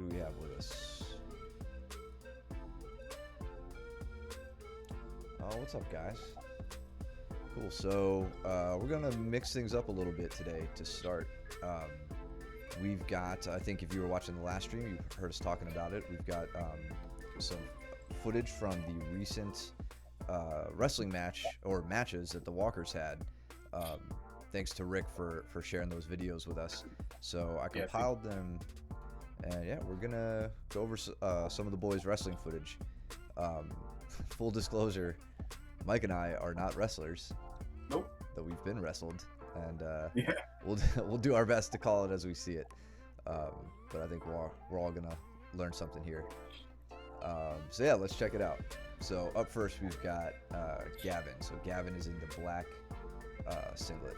Who do we have with us? Oh, what's up, guys? Cool. So we're gonna mix things up a little bit today to start. We've got, I think if you were watching the last stream, you heard us talking about it. We've got some footage from the recent wrestling match or matches that the Walkers had. Thanks to Rick for sharing those videos with us. So I compiled them, and yeah, we're gonna go over some of the boys' wrestling footage. Full disclosure, Mike and I are not wrestlers. Nope. Though we've been wrestled, and Yeah. we'll do our best to call it as we see it. But I think we're all gonna learn something here. So yeah, let's check it out. So up first we've got Gavin. So Gavin is in the black singlet.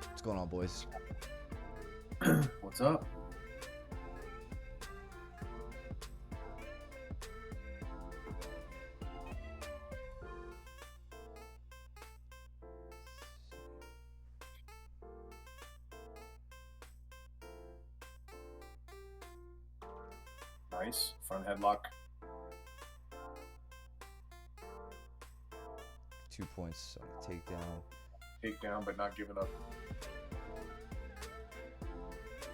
What's going on, boys? What's up? Nice. Front headlock. 2 points on the takedown. Takedown, but not giving up.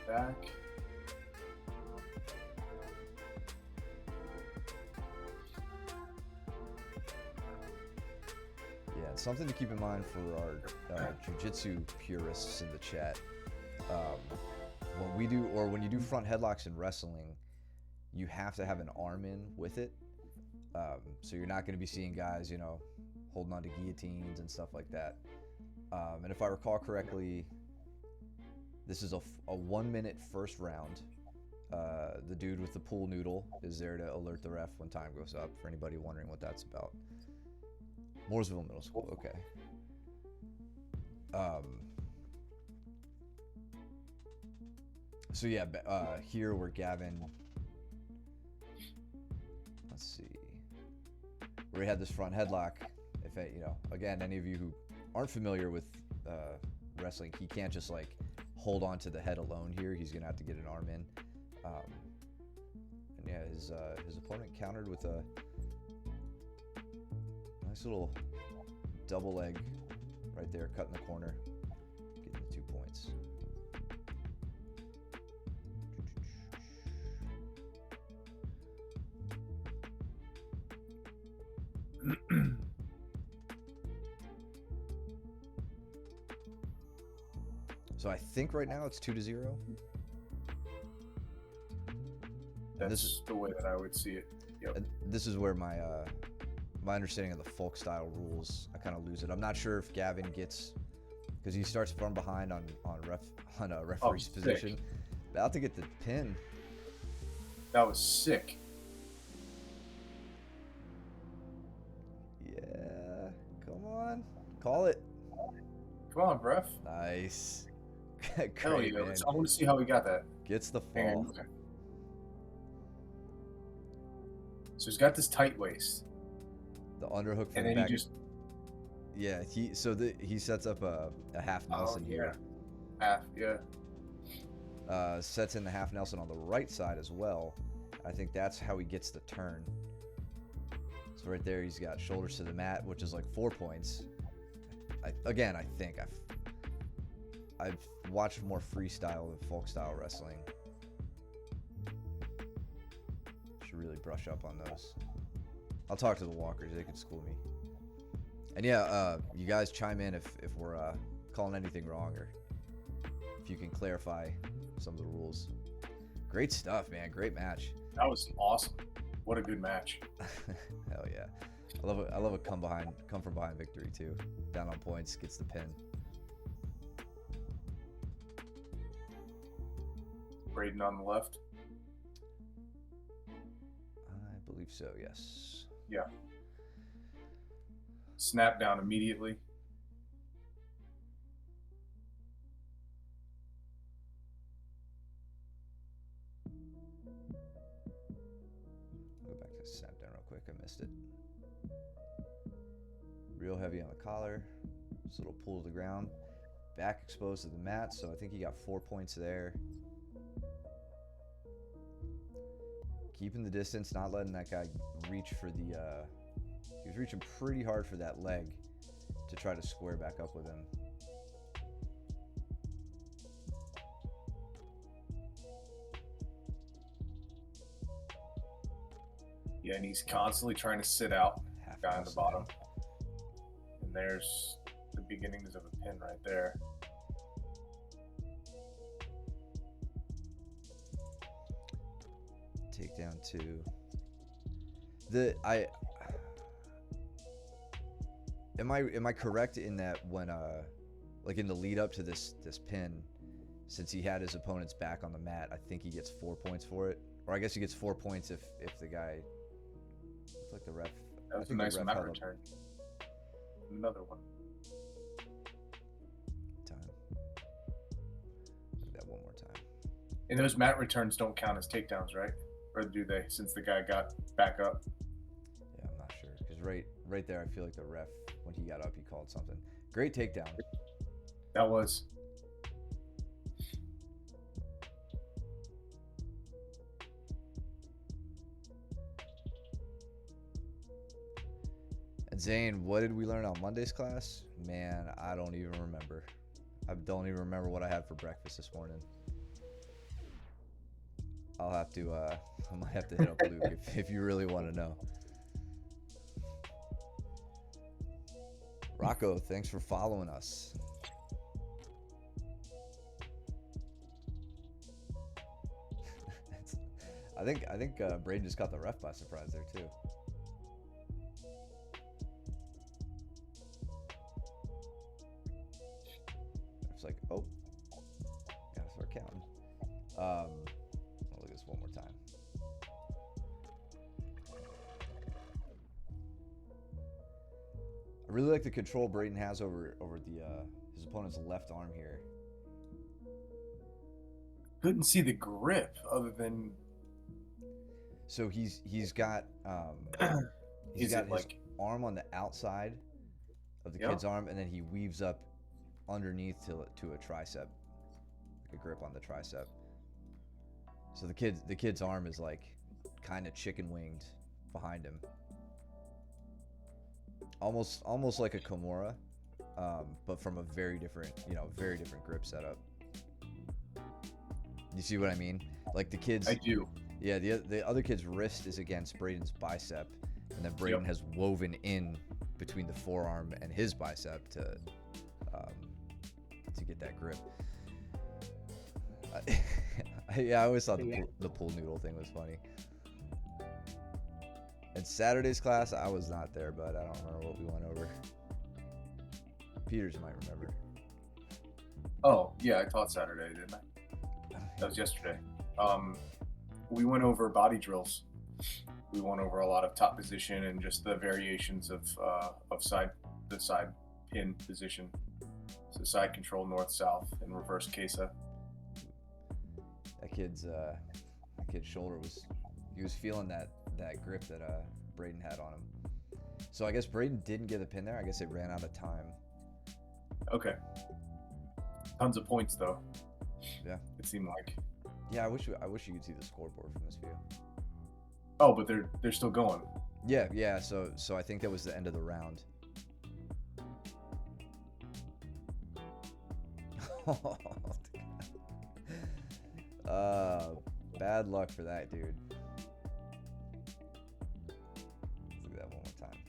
Back. Yeah, something to keep in mind for our jiu-jitsu purists in the chat. When you do front headlocks in wrestling, you have to have an arm in with it. So you're not going to be seeing guys, holding on to guillotines and stuff like that. And if I recall correctly, this is a 1 minute first round. The dude with the pool noodle is there to alert the ref when time goes up, for anybody wondering what that's about. Mooresville Middle School, okay. So yeah, here where Gavin, let's see, where he had this front headlock. If again, any of you who aren't familiar with wrestling, he can't just like hold on to the head alone here. He's gonna have to get an arm in. And yeah, his opponent countered with a nice little double leg right there, cutting the corner, getting the 2 points. So I think right now it's 2-0. That's the way that I would see it. Yep. And this is where my understanding of the folk style rules, I kind of lose it. I'm not sure if Gavin gets, because he starts from behind on a referee's position. About to get the pin. That was sick. Yeah, come on, call it. Come on, ref. Nice. Hell yeah. I want to see how he got that. Gets the fall. So he's got this tight waist. The underhook from And the then back. he just... Yeah, he sets up a half Nelson here. Half, yeah. Sets in the half Nelson on the right side as well. I think that's how he gets the turn. So right there, he's got shoulders to the mat, which is like 4 points. I think I've watched more freestyle than folk style wrestling. Should really brush up on those. I'll talk to the Walkers; they can school me. And yeah, you guys chime in if we're calling anything wrong, or if you can clarify some of the rules. Great stuff, man. Great match. That was awesome. What a good match. Hell yeah. I love a come from behind victory too. Down on points, gets the pin. Braden on the left. I believe so, yes. Yeah. Snap down immediately. Go back to snap down real quick. I missed it. Real heavy on the collar. Just a little pull to the ground. Back exposed to the mat, so I think he got 4 points there. keeping the distance, not letting that guy reach for the. He was reaching pretty hard for that leg to try to square back up with him. Yeah, and he's constantly trying to sit out Half guy on the house bottom. now. And there's the beginnings of a pin right there. Takedown 2. Am I correct in that when like in the lead up to this pin, since he had his opponent's back on the mat, I think he gets 4 points for it, or I guess he gets 4 points if the guy. Looks like the ref. That was a nice mat return. Another one. Time. Do that one more time. And those mat returns don't count as takedowns, right? Or do they? Since the guy got back up. Yeah, I'm not sure because right there, I feel like the ref when he got up, he called something. Great takedown. That was. And Zane, what did we learn on Monday's class? Man, I don't even remember. I don't even remember what I had for breakfast this morning. I'll have to, I might have to hit up Luke if you really want to know. Rocco, thanks for following us. I think Braden just caught the ref by surprise there too. It's like, oh, gotta start counting. I'll look at this one more time. I really like the control Braden has over the his opponent's left arm here. Couldn't see the grip other than. So he's got his arm on the outside of the kid's arm, and then he weaves up underneath to a tricep, like a grip on the tricep. So the kid's arm is like kind of chicken winged behind him, almost like a Kimura, but from a very different grip setup. You see what I mean? Like the kids. I do. Yeah, the other kid's wrist is against Braden's bicep, and then Braden has woven in between the forearm and his bicep to get that grip. I always thought the pool noodle thing was funny. And Saturday's class, I was not there, but I don't remember what we went over. Peters might remember. Oh, yeah, I taught Saturday, didn't I? That was yesterday. We went over body drills. We went over a lot of top position and just the variations of side pin position. So side control, north, south, and reverse Kesa. That kid's shoulder he was feeling that grip that Braden had on him. So I guess Braden didn't get a pin there. I guess it ran out of time. Okay. Tons of points though. Yeah. It seemed like. Yeah, I wish you could see the scoreboard from this view. Oh, but they're still going. Yeah. So I think that was the end of the round. Bad luck for that dude. Let's look at that one more time.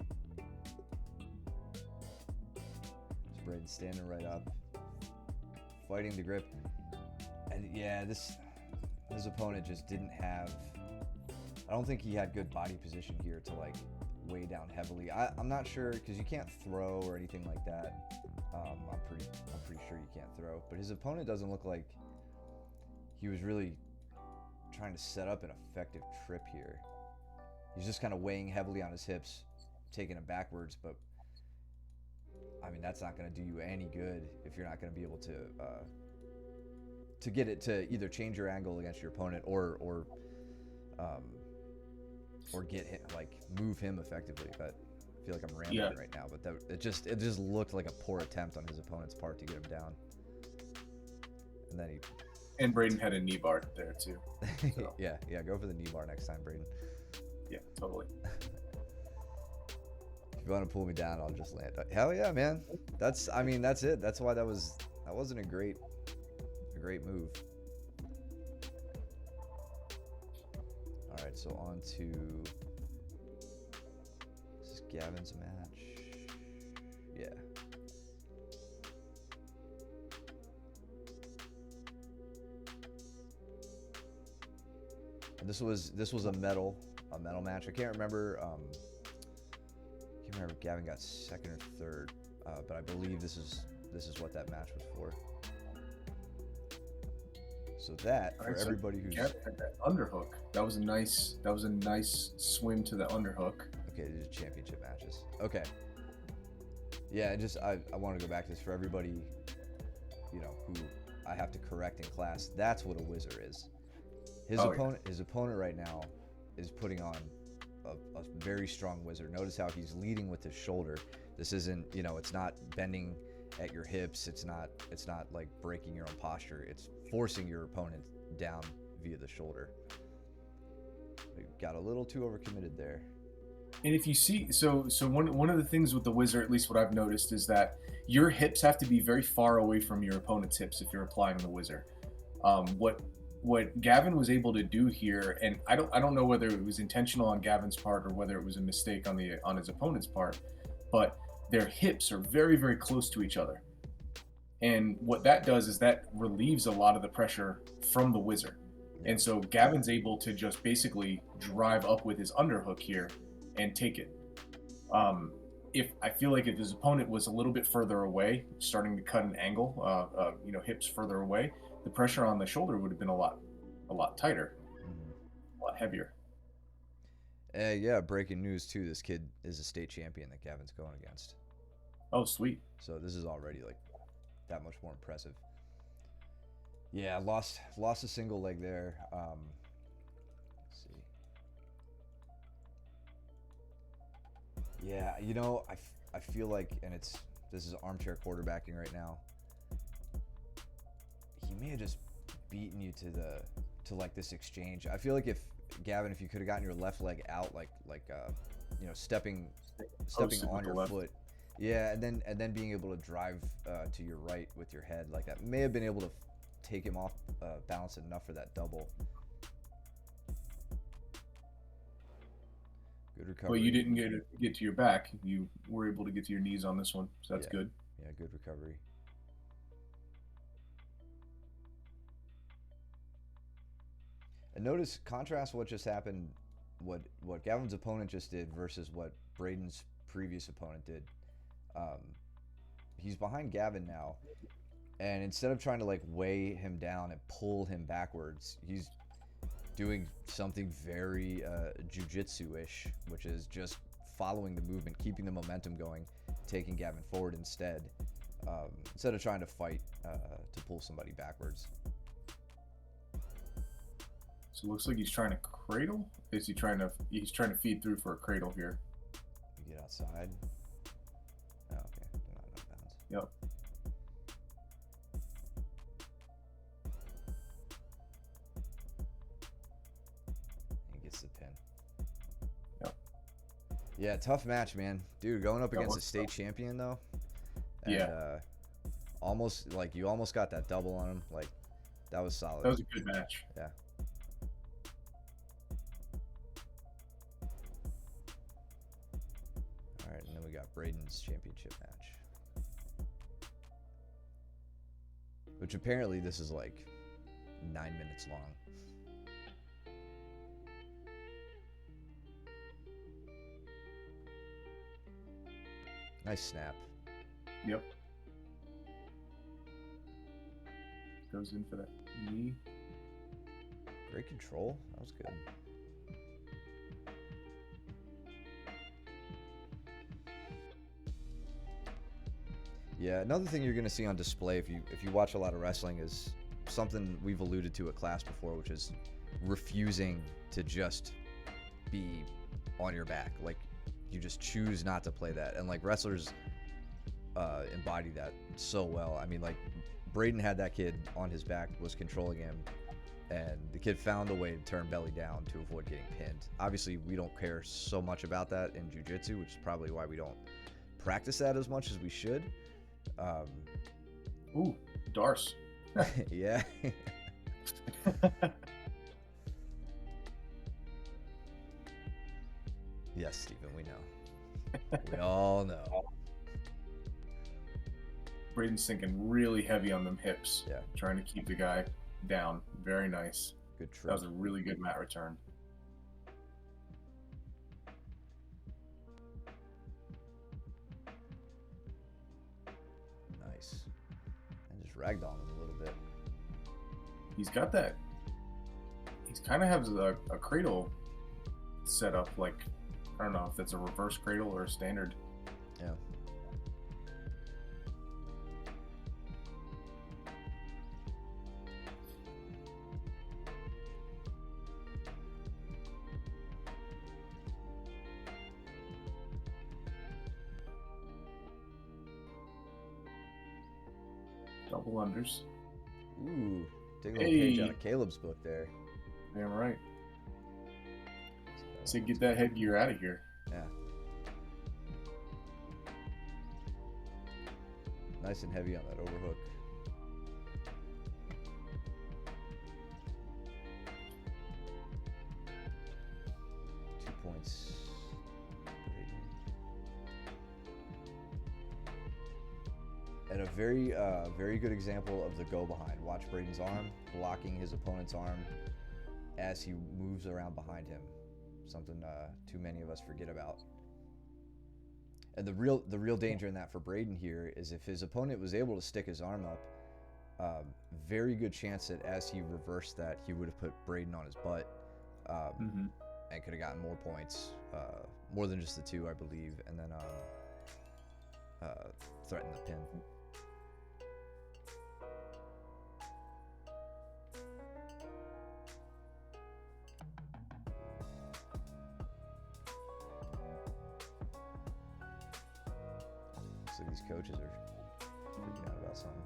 It's Braden standing right up, fighting the grip, and yeah, his opponent just didn't have. I don't think he had good body position here to like weigh down heavily. I'm not sure because you can't throw or anything like that. I'm pretty sure you can't throw, but his opponent doesn't look like he was really trying to set up an effective trip here. He's just kind of weighing heavily on his hips, taking it backwards, but I mean that's not going to do you any good if you're not going to be able to get it to either change your angle against your opponent or get him, like move him effectively. But I feel like I'm rambling right now, but it just looked like a poor attempt on his opponent's part to get him down, and then he And Braden had a knee bar there too. So. Yeah, go for the knee bar next time, Braden. Yeah, totally. If you want to pull me down, I'll just land. Hell yeah, man. That's it. That's why that wasn't a great move. All right, so on to this is Gavin's match. Yeah. And this was a medal match. I can't remember. If Gavin got second or third, but I believe this is what that match was for. So that for everybody who's Gavin had that underhook. That was a nice swing to the underhook. Okay, these are championship matches. Okay. Yeah, and just I want to go back to this for everybody, who I have to correct in class. That's what a whizzer is. His opponent right now is putting on a very strong whizzer. Notice how he's leading with his shoulder. This isn't, it's not bending at your hips. It's not like breaking your own posture. It's forcing your opponent down via the shoulder. We got a little too overcommitted there. And if you see, so one of the things with the whizzer, at least what I've noticed, is that your hips have to be very far away from your opponent's hips if you're applying the whizzer. What Gavin was able to do here, and I don't know whether it was intentional on Gavin's part or whether it was a mistake on his opponent's part, but their hips are very, very close to each other. And what that does is that relieves a lot of the pressure from the whizzer. And so Gavin's able to just basically drive up with his underhook here and take it. If I feel like if his opponent was a little bit further away, starting to cut an angle, hips further away, the pressure on the shoulder would have been a lot tighter, a lot heavier. Yeah, breaking news too. This kid is a state champion that Gavin's going against. Oh, sweet. So this is already like that much more impressive. Yeah, lost a single leg there. Let's see. Yeah, I feel like, and this is armchair quarterbacking right now. He may have just beaten you to like this exchange. I feel like if Gavin, if you could have gotten your left leg out, stepping on your foot, yeah, and then being able to drive to your right with your head like that, may have been able to take him off balance enough for that double. Good recovery. Well, you didn't get to your back. You were able to get to your knees on this one, so that's good. Yeah, good recovery. And notice, contrast what just happened, what Gavin's opponent just did versus what Braden's previous opponent did. He's behind Gavin now, and instead of trying to like weigh him down and pull him backwards, he's doing something very jiu-jitsu-ish, which is just following the movement, keeping the momentum going, taking Gavin forward instead of trying to fight to pull somebody backwards. So it looks like he's trying to cradle. He's trying to feed through for a cradle here. You get outside. Oh, okay. They're not out of bounds. Yep. He gets the pin. Yep. Yeah, tough match, man. Dude, going up against a state champion though. And, yeah. You almost got that double on him. Like, that was solid. That was a good match. Yeah. Alright, and then we got Braden's championship match. Which apparently this is like 9 minutes long. Nice snap. Yep. Goes in for that knee. Great control. That was good. Yeah, another thing you're going to see on display if you watch a lot of wrestling is something we've alluded to at class before, which is refusing to just be on your back. Like, you just choose not to play that. And like wrestlers embody that so well. I mean, like Braden had that kid on his back, was controlling him, and the kid found a way to turn belly down to avoid getting pinned. Obviously, we don't care so much about that in jiu-jitsu, which is probably why we don't practice that as much as we should. Ooh, Darce. Yeah. Yes, Stephen, we know. We all know. Braden's sinking really heavy on them hips. Yeah. Trying to keep the guy down. Very nice. Good trick. That was a really good mat return. Nice. And just ragged on him a little bit. He's got that. He's kind of has a cradle set up, like, I don't know if that's a reverse cradle or a standard. Yeah. Double unders. Ooh, take a little page out of Caleb's book there. Damn right. So get that headgear out of here. Yeah. Nice and heavy on that overhook. Two points. And a very good example of the go behind. Watch Braden's arm, blocking his opponent's arm as he moves around behind him. Something too many of us forget about. And the real danger in that for Braden here is if his opponent was able to stick his arm up, very good chance that as he reversed that, he would have put Braden on his butt and could have gotten more points, more than just the 2, I believe, and then threaten the pin. So these coaches are freaking out about something.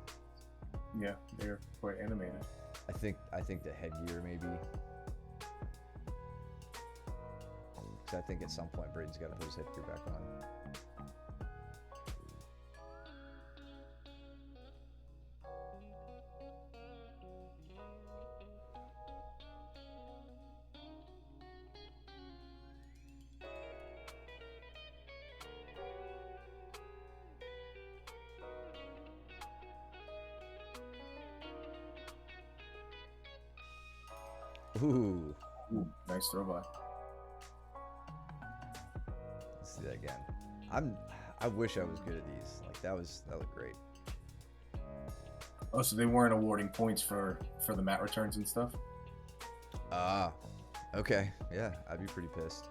Yeah, they're quite animated. I think the headgear maybe. Because I think at some point Braden's got to put his headgear back on. Ooh. Ooh, nice throw by. Let's see that again. I wish I was good at these. Like that looked great. Oh, so they weren't awarding points for the mat returns and stuff? Ah. Okay. Yeah, I'd be pretty pissed.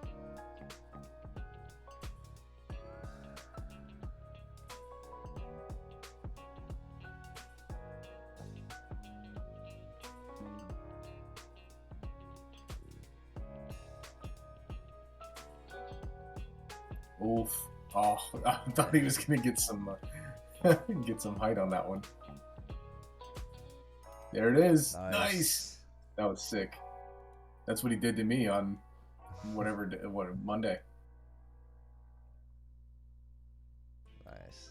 Oof. Oh, I thought he was gonna get some height on that one. There it is. Nice. That was sick. That's what he did to me on Monday. Nice.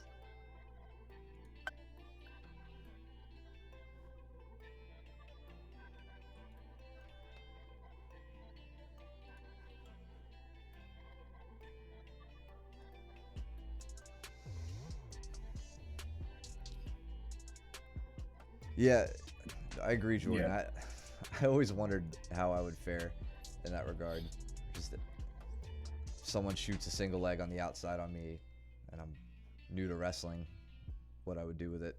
Yeah, I agree, Jordan. Yeah. I always wondered how I would fare in that regard. Just that someone shoots a single leg on the outside on me, and I'm new to wrestling, what I would do with it.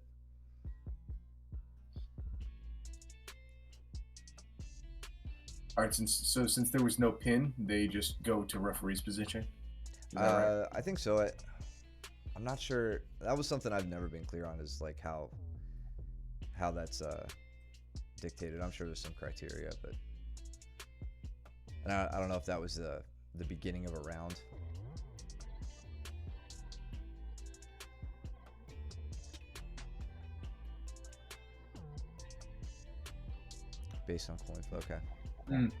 All right, since there was no pin, they just go to referee's position. Is that right? I think so. I'm not sure. That was something I've never been clear on, is like how that's dictated. I'm sure there's some criteria, but and I don't know if that was the beginning of a round. based on coin flip. Okay. Mm.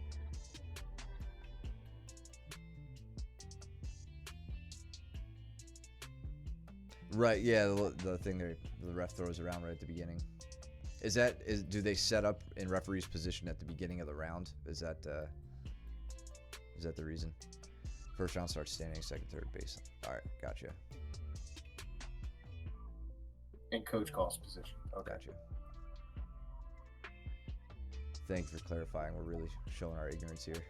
Right. Yeah. The thing the ref throws around right at the beginning. Do they set up in referee's position at the beginning of the round? Is that the reason? First round starts standing, second, third base. All right, gotcha. And coach calls position. Okay. Gotcha. Thank you for clarifying. We're really showing our ignorance here.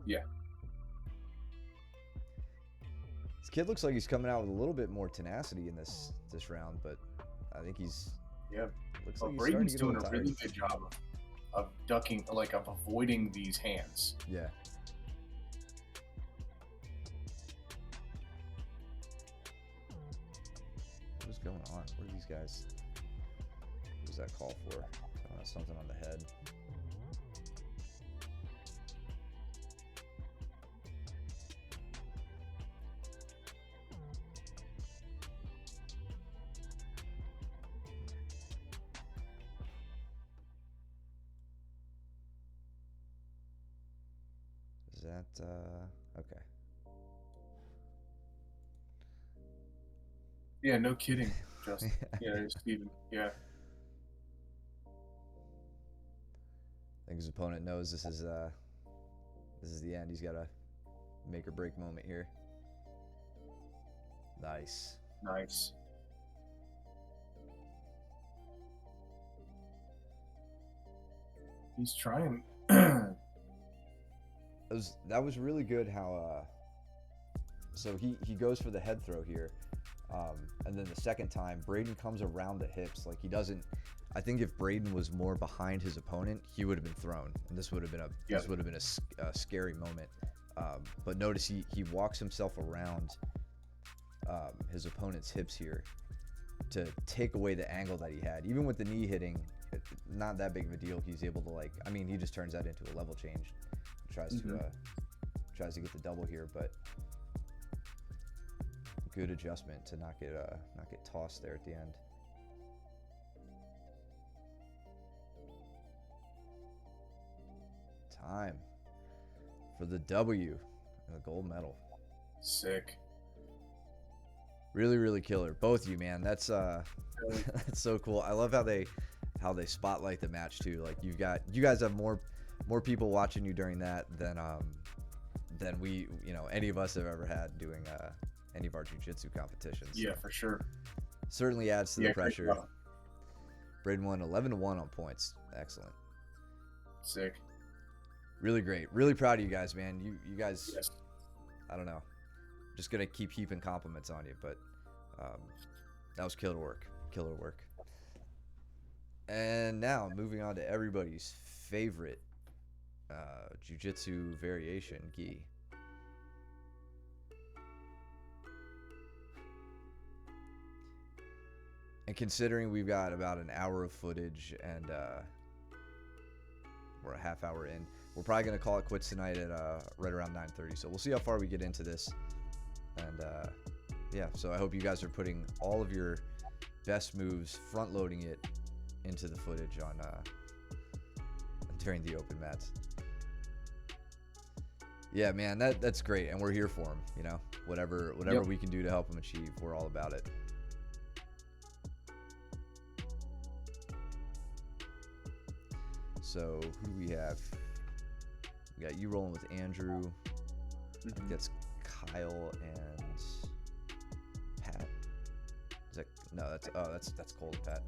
Yeah. This kid looks like he's coming out with a little bit more tenacity in this round, but I think he's looks like he's Braden's starting to get doing a really good job of ducking, like of avoiding these hands. Yeah. What is going on? What are these guys? What does that call for? Something on the head. Is that okay? Yeah, no kidding, Justin. Yeah, Steven. Yeah. I think his opponent knows this is the end. He's got a make or break moment here. Nice. Nice. He's trying. That was really good how so he goes for the head throw here, and then the second time Braden comes around the hips. Like he doesn't. I think if Braden was more behind his opponent, he would have been thrown, and this would have been a scary moment. But notice he walks himself around his opponent's hips here to take away the angle that he had. Even with the knee hitting, not that big of a deal. He's able to he just turns that into a level change. Tries to get the double here, but good adjustment to not get tossed there at the end. Time for the W and the gold medal. Sick. Really, really killer. Both of you, man. That's that's so cool. I love how they spotlight the match too. Like you guys have more people watching you during that than we, any of us have ever had doing any of our jiu-jitsu competitions. Yeah, for sure. Certainly adds to the pressure. Braden won 11-1 on points. Excellent. Sick. Really great. Really proud of you guys, man. You guys, Yes. I don't know. Just gonna keep heaping compliments on you, but that was killer work. Killer work. And now moving on to everybody's favorite jiu-jitsu variation, gi. And considering we've got about an hour of footage and we're a half hour in, we're probably going to call it quits tonight at right around 9:30. So we'll see how far we get into this. And yeah, so I hope you guys are putting all of your best moves, front loading it into the footage on during the open mats. Yeah, man, that's great, and we're here for them. Whatever Yep. we can do to help them achieve, we're all about it. So who do we have? We got you rolling with Andrew. I think that's Kyle and Pat. Is that that's Cole and Pat.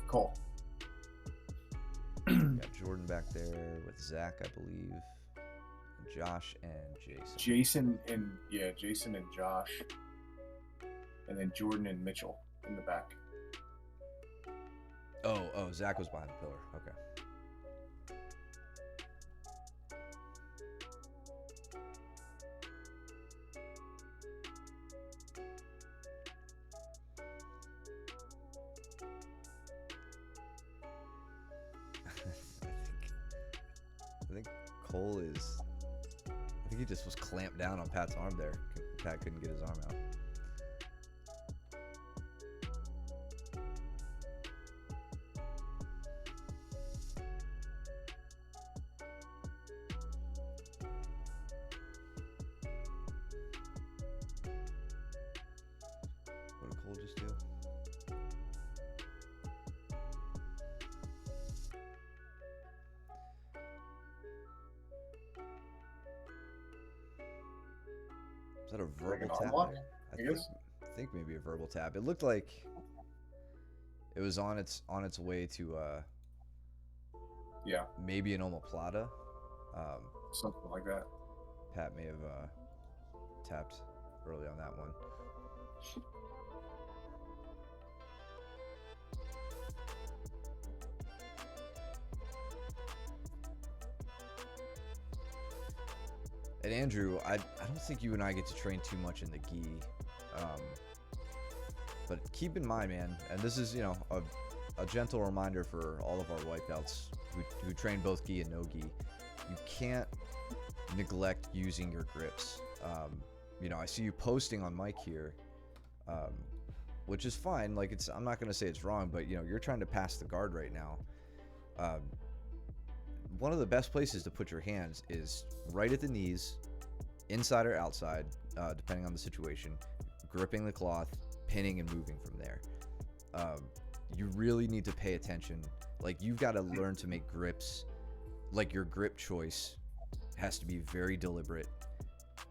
Cool. We got Jordan back there with Zach, I believe. And Josh and Jason. Jason and Josh. And then Jordan and Mitchell in the back. Oh, Zach was behind the pillar. Okay. I think Cole is. I think he just was clamped down on Pat's arm there. Pat couldn't get his arm out. Cole just do? Is that a Like an verbal tap unlock, there? I guess. I think maybe a verbal tap. It looked like it was on its way to Yeah, maybe an omoplata. something like that. Pat may have tapped early on that one. And Andrew, I don't think you and I get to train too much in the gi. But keep in mind, man, and this is, a gentle reminder for all of our white belts who train both gi and no gi. You can't neglect using your grips. I see you posting on mic here, which is fine. Like, I'm not going to say it's wrong, but you're trying to pass the guard right now. One of the best places to put your hands is right at the knees, inside or outside, depending on the situation, gripping the cloth, pinning and moving from there. You really need to pay attention. Like, you've got to learn to make grips. Like, your grip choice has to be very deliberate.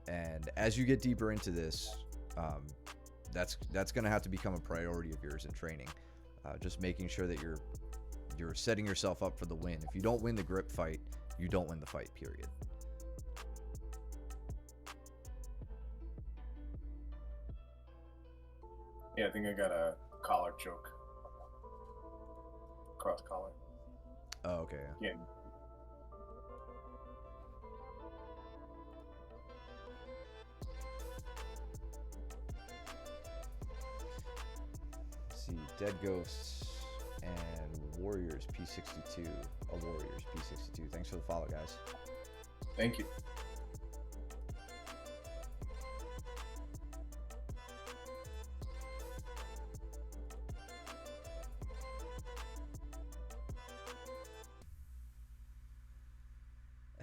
And as you get deeper into this, that's going to have to become a priority of yours in training. Just making sure that you're setting yourself up for the win. If you don't win the grip fight, you don't win the fight, period. Yeah, I think I got a collar choke. Cross collar. Oh, okay. Yeah. Let's see, Dead Ghosts and Warriors P62. Oh, Warriors P62. Thanks for the follow, guys. Thank you.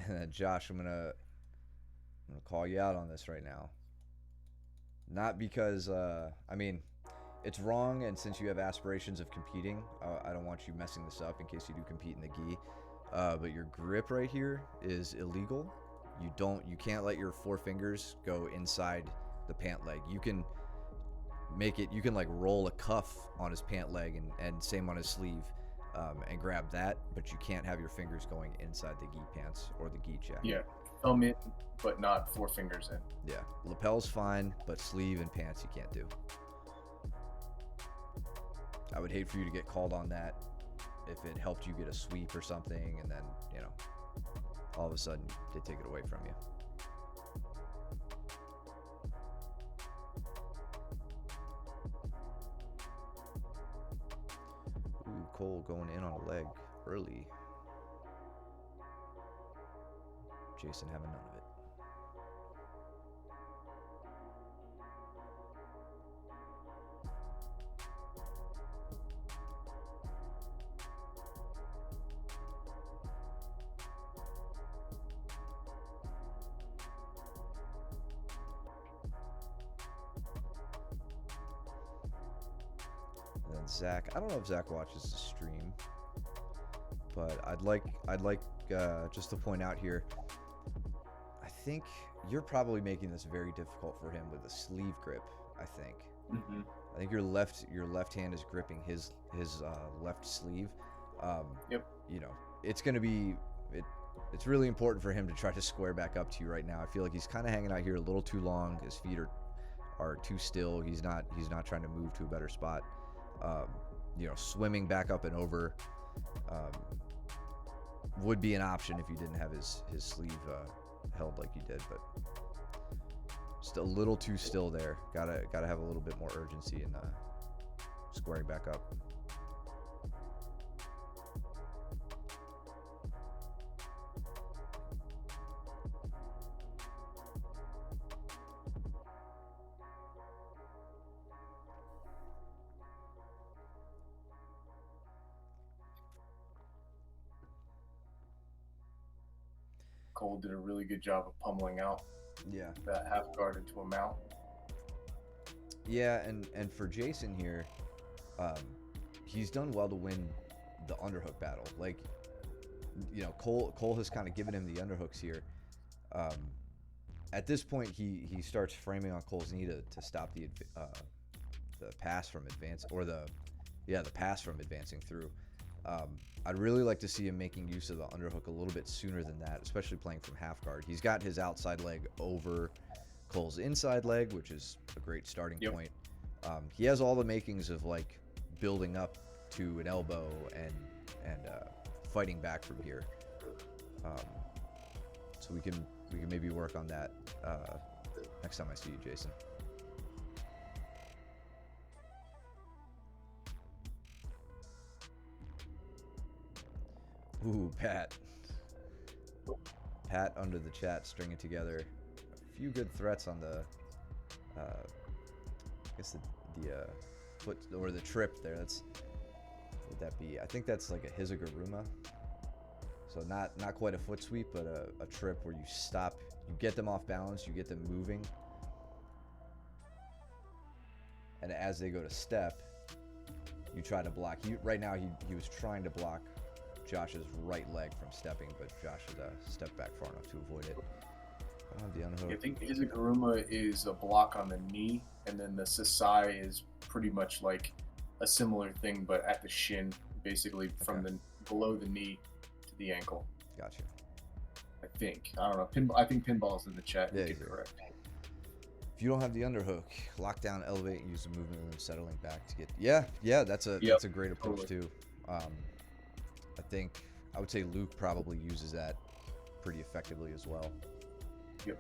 And then Josh, I'm gonna call you out on this right now. Not because it's wrong, and since you have aspirations of competing, I don't want you messing this up in case you do compete in the gi. But your grip right here is illegal. You can't let your four fingers go inside the pant leg. You can like roll a cuff on his pant leg and same on his sleeve, and grab that, but you can't have your fingers going inside the gi pants or the gi jacket. Yeah, thumb in, but not four fingers in. Yeah, lapel's fine, but sleeve and pants you can't do. I would hate for you to get called on that if it helped you get a sweep or something, and then, all of a sudden they take it away from you. Ooh, Cole going in on a leg early. Jason having none of it. And then Zach, I don't know if Zach watches the stream, but I'd like just to point out here, I think you're probably making this very difficult for him with a sleeve grip. I think. Mm-hmm. I think your left hand is gripping his left sleeve. Yep. It's gonna be it's really important for him to try to square back up to you right now. I feel like he's kind of hanging out here a little too long. His feet are too still. He's not trying to move to a better spot. Swimming back up and over would be an option if you didn't have his sleeve held like you did, but just a little too still there. Gotta have a little bit more urgency in squaring back up. Cole did a really good job of pummeling out Yeah. that half guard into a mount. Yeah, and for Jason here, um, he's done well to win the underhook battle. Like, Cole has kind of given him the underhooks here. Um, at this point, he starts framing on Cole's knee to stop the pass from advance or the pass from advancing through. I'd really like to see him making use of the underhook a little bit sooner than that, especially playing from half guard. He's got his outside leg over Cole's inside leg, which is a great starting point. He has all the makings of like building up to an elbow and fighting back from here. So we can maybe work on that next time I see you, Jason. Ooh, Pat under the chat stringing together a few good threats on the I guess the foot or the trip there. That's, what would that be? I think that's like a Hizaguruma. So not quite a foot sweep, but a trip where you stop, you get them off balance, you get them moving, and as they go to step, you try to block. Right now he was trying to block Josh's right leg from stepping, but Josh had stepped back far enough to avoid it. The underhook. I think Izaguruma is a block on the knee, and then the Sasai is pretty much like a similar thing, but at the shin, basically from the below the knee to the ankle. Gotcha. I think. I don't know. I think pinball's in the chat. Yeah, you can correct. If you don't have the underhook, lock down, elevate, and use the movement, and then settling back to get. Yeah. That's a great approach too. I think I would say Luke probably uses that pretty effectively as well. Yep.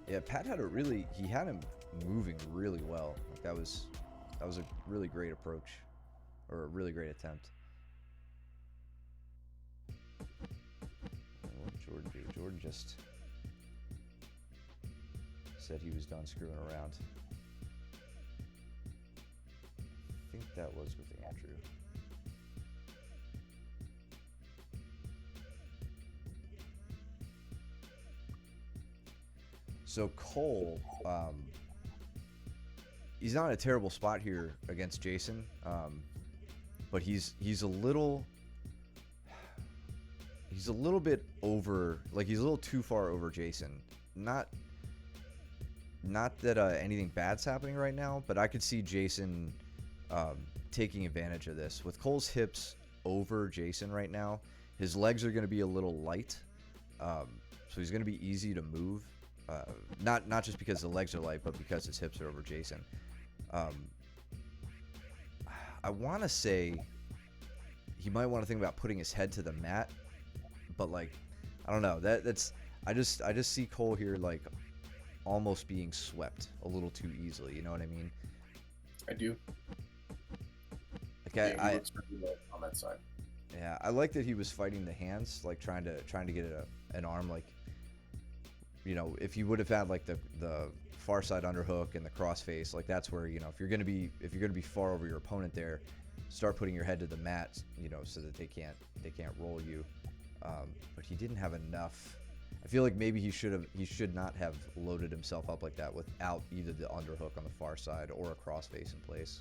Yeah, Pat had he had him moving really well. Like that was a really great approach, or a really great attempt. What did Jordan do? Jordan just said he was done screwing around. I think that was with Andrew. So Cole, he's not in a terrible spot here against Jason, but he's a little bit over, like he's a little too far over Jason. Not that anything bad's happening right now, but I could see Jason taking advantage of this. With Cole's hips over Jason right now, his legs are going to be a little light, so he's going to be easy to move. Not just because the legs are light, but because his hips are over Jason. I want to say he might want to think about putting his head to the mat, but like, I don't know. I just see Cole here like almost being swept a little too easily. You know what I mean? I do. Okay, yeah, he looks pretty low on that side. Yeah, I like that he was fighting the hands, like trying to get an arm, like, you know, if you would have had like the far side underhook and the crossface, like that's where, you know, if you're gonna be far over your opponent there, start putting your head to the mat, you know, so that they can't roll you. But he didn't have enough. I feel like maybe he should not have loaded himself up like that without either the underhook on the far side or a crossface in place.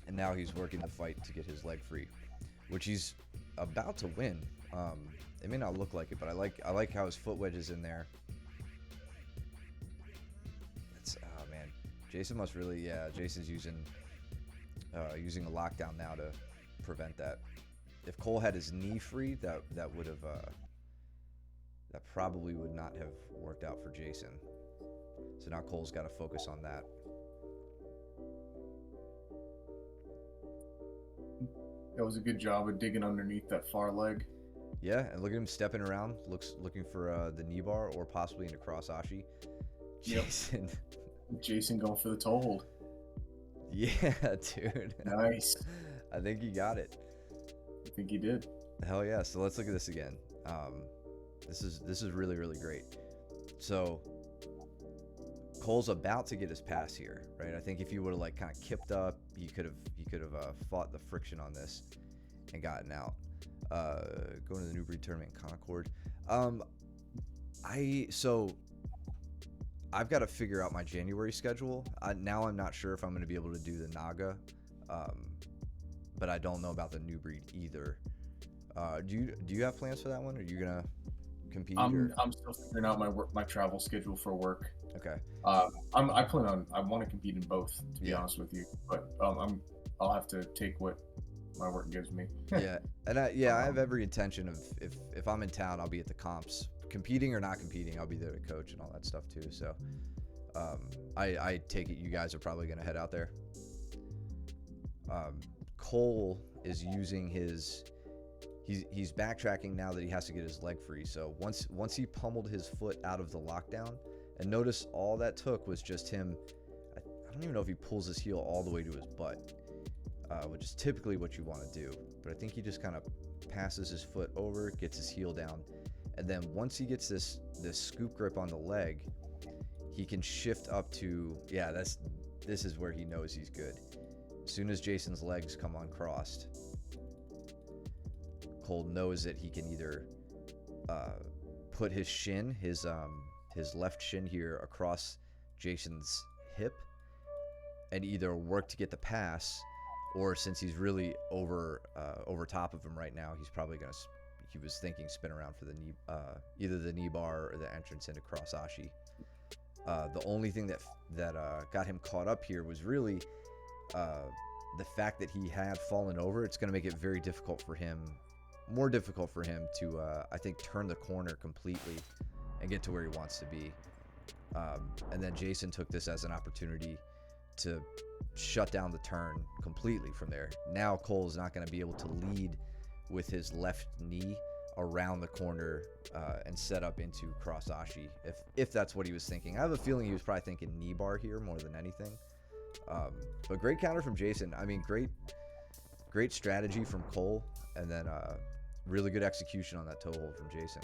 And now he's working the fight to get his leg free, which he's about to win. It may not look like it, but I like how his foot wedge is in there. Oh man, Jason must really, yeah. Jason's using a lockdown now to prevent that. If Cole had his knee free, that would have that probably would not have worked out for Jason. So now Cole's got to focus on that. That was a good job of digging underneath that far leg. Yeah, and look at him stepping around, looking for the knee bar or possibly into cross ashi. Yep. Jason. Jason going for the toe hold. Yeah, dude. Nice. I think he got it. I think he did. Hell yeah. So let's look at this again. This is really, really great. So Cole's about to get his pass here, right? I think if he would have like kind of kipped up, he could have fought the friction on this and gotten out. Going to the New Breed Tournament in Concord. I've got to figure out my January schedule. Now I'm not sure if I'm going to be able to do the Naga, but I don't know about the New Breed either. Do you have plans for that one? Are you gonna compete? I'm still figuring out my travel schedule for work. Okay. I want to compete in both, to be honest with you, but I'll have to take what my work gives me. Yeah, and I have every intention of if I'm in town, I'll be at the comps, competing or not competing. I'll be there to coach and all that stuff too. So, I take it you guys are probably gonna head out there. Cole is using he's backtracking now that he has to get his leg free. So once he pummeled his foot out of the lockdown, and notice all that took was just him. I don't even know if he pulls his heel all the way to his butt, which is typically what you want to do. But I think he just kind of passes his foot over, gets his heel down, and then once he gets this scoop grip on the leg, he can shift up to this is where he knows he's good. As soon as Jason's legs come uncrossed, Cole knows that he can either put his shin, his left shin here across Jason's hip, and either work to get the pass, or since he's really over top of him right now, he's probably gonna. He was thinking spin around for the knee, either the knee bar or the entrance into cross ashi. The only thing that got him caught up here was really the fact that he had fallen over. It's going to make it very difficult for him, more difficult for him to, I think, turn the corner completely and get to where he wants to be. And then Jason took this as an opportunity to shut down the turn completely from there. Now Cole's not going to be able to lead with his left knee around the corner and set up into cross ashi, if that's what he was thinking. I have a feeling he was probably thinking knee bar here more than anything. But great counter from Jason. I mean, great strategy from Cole, and then really good execution on that toe hold from Jason.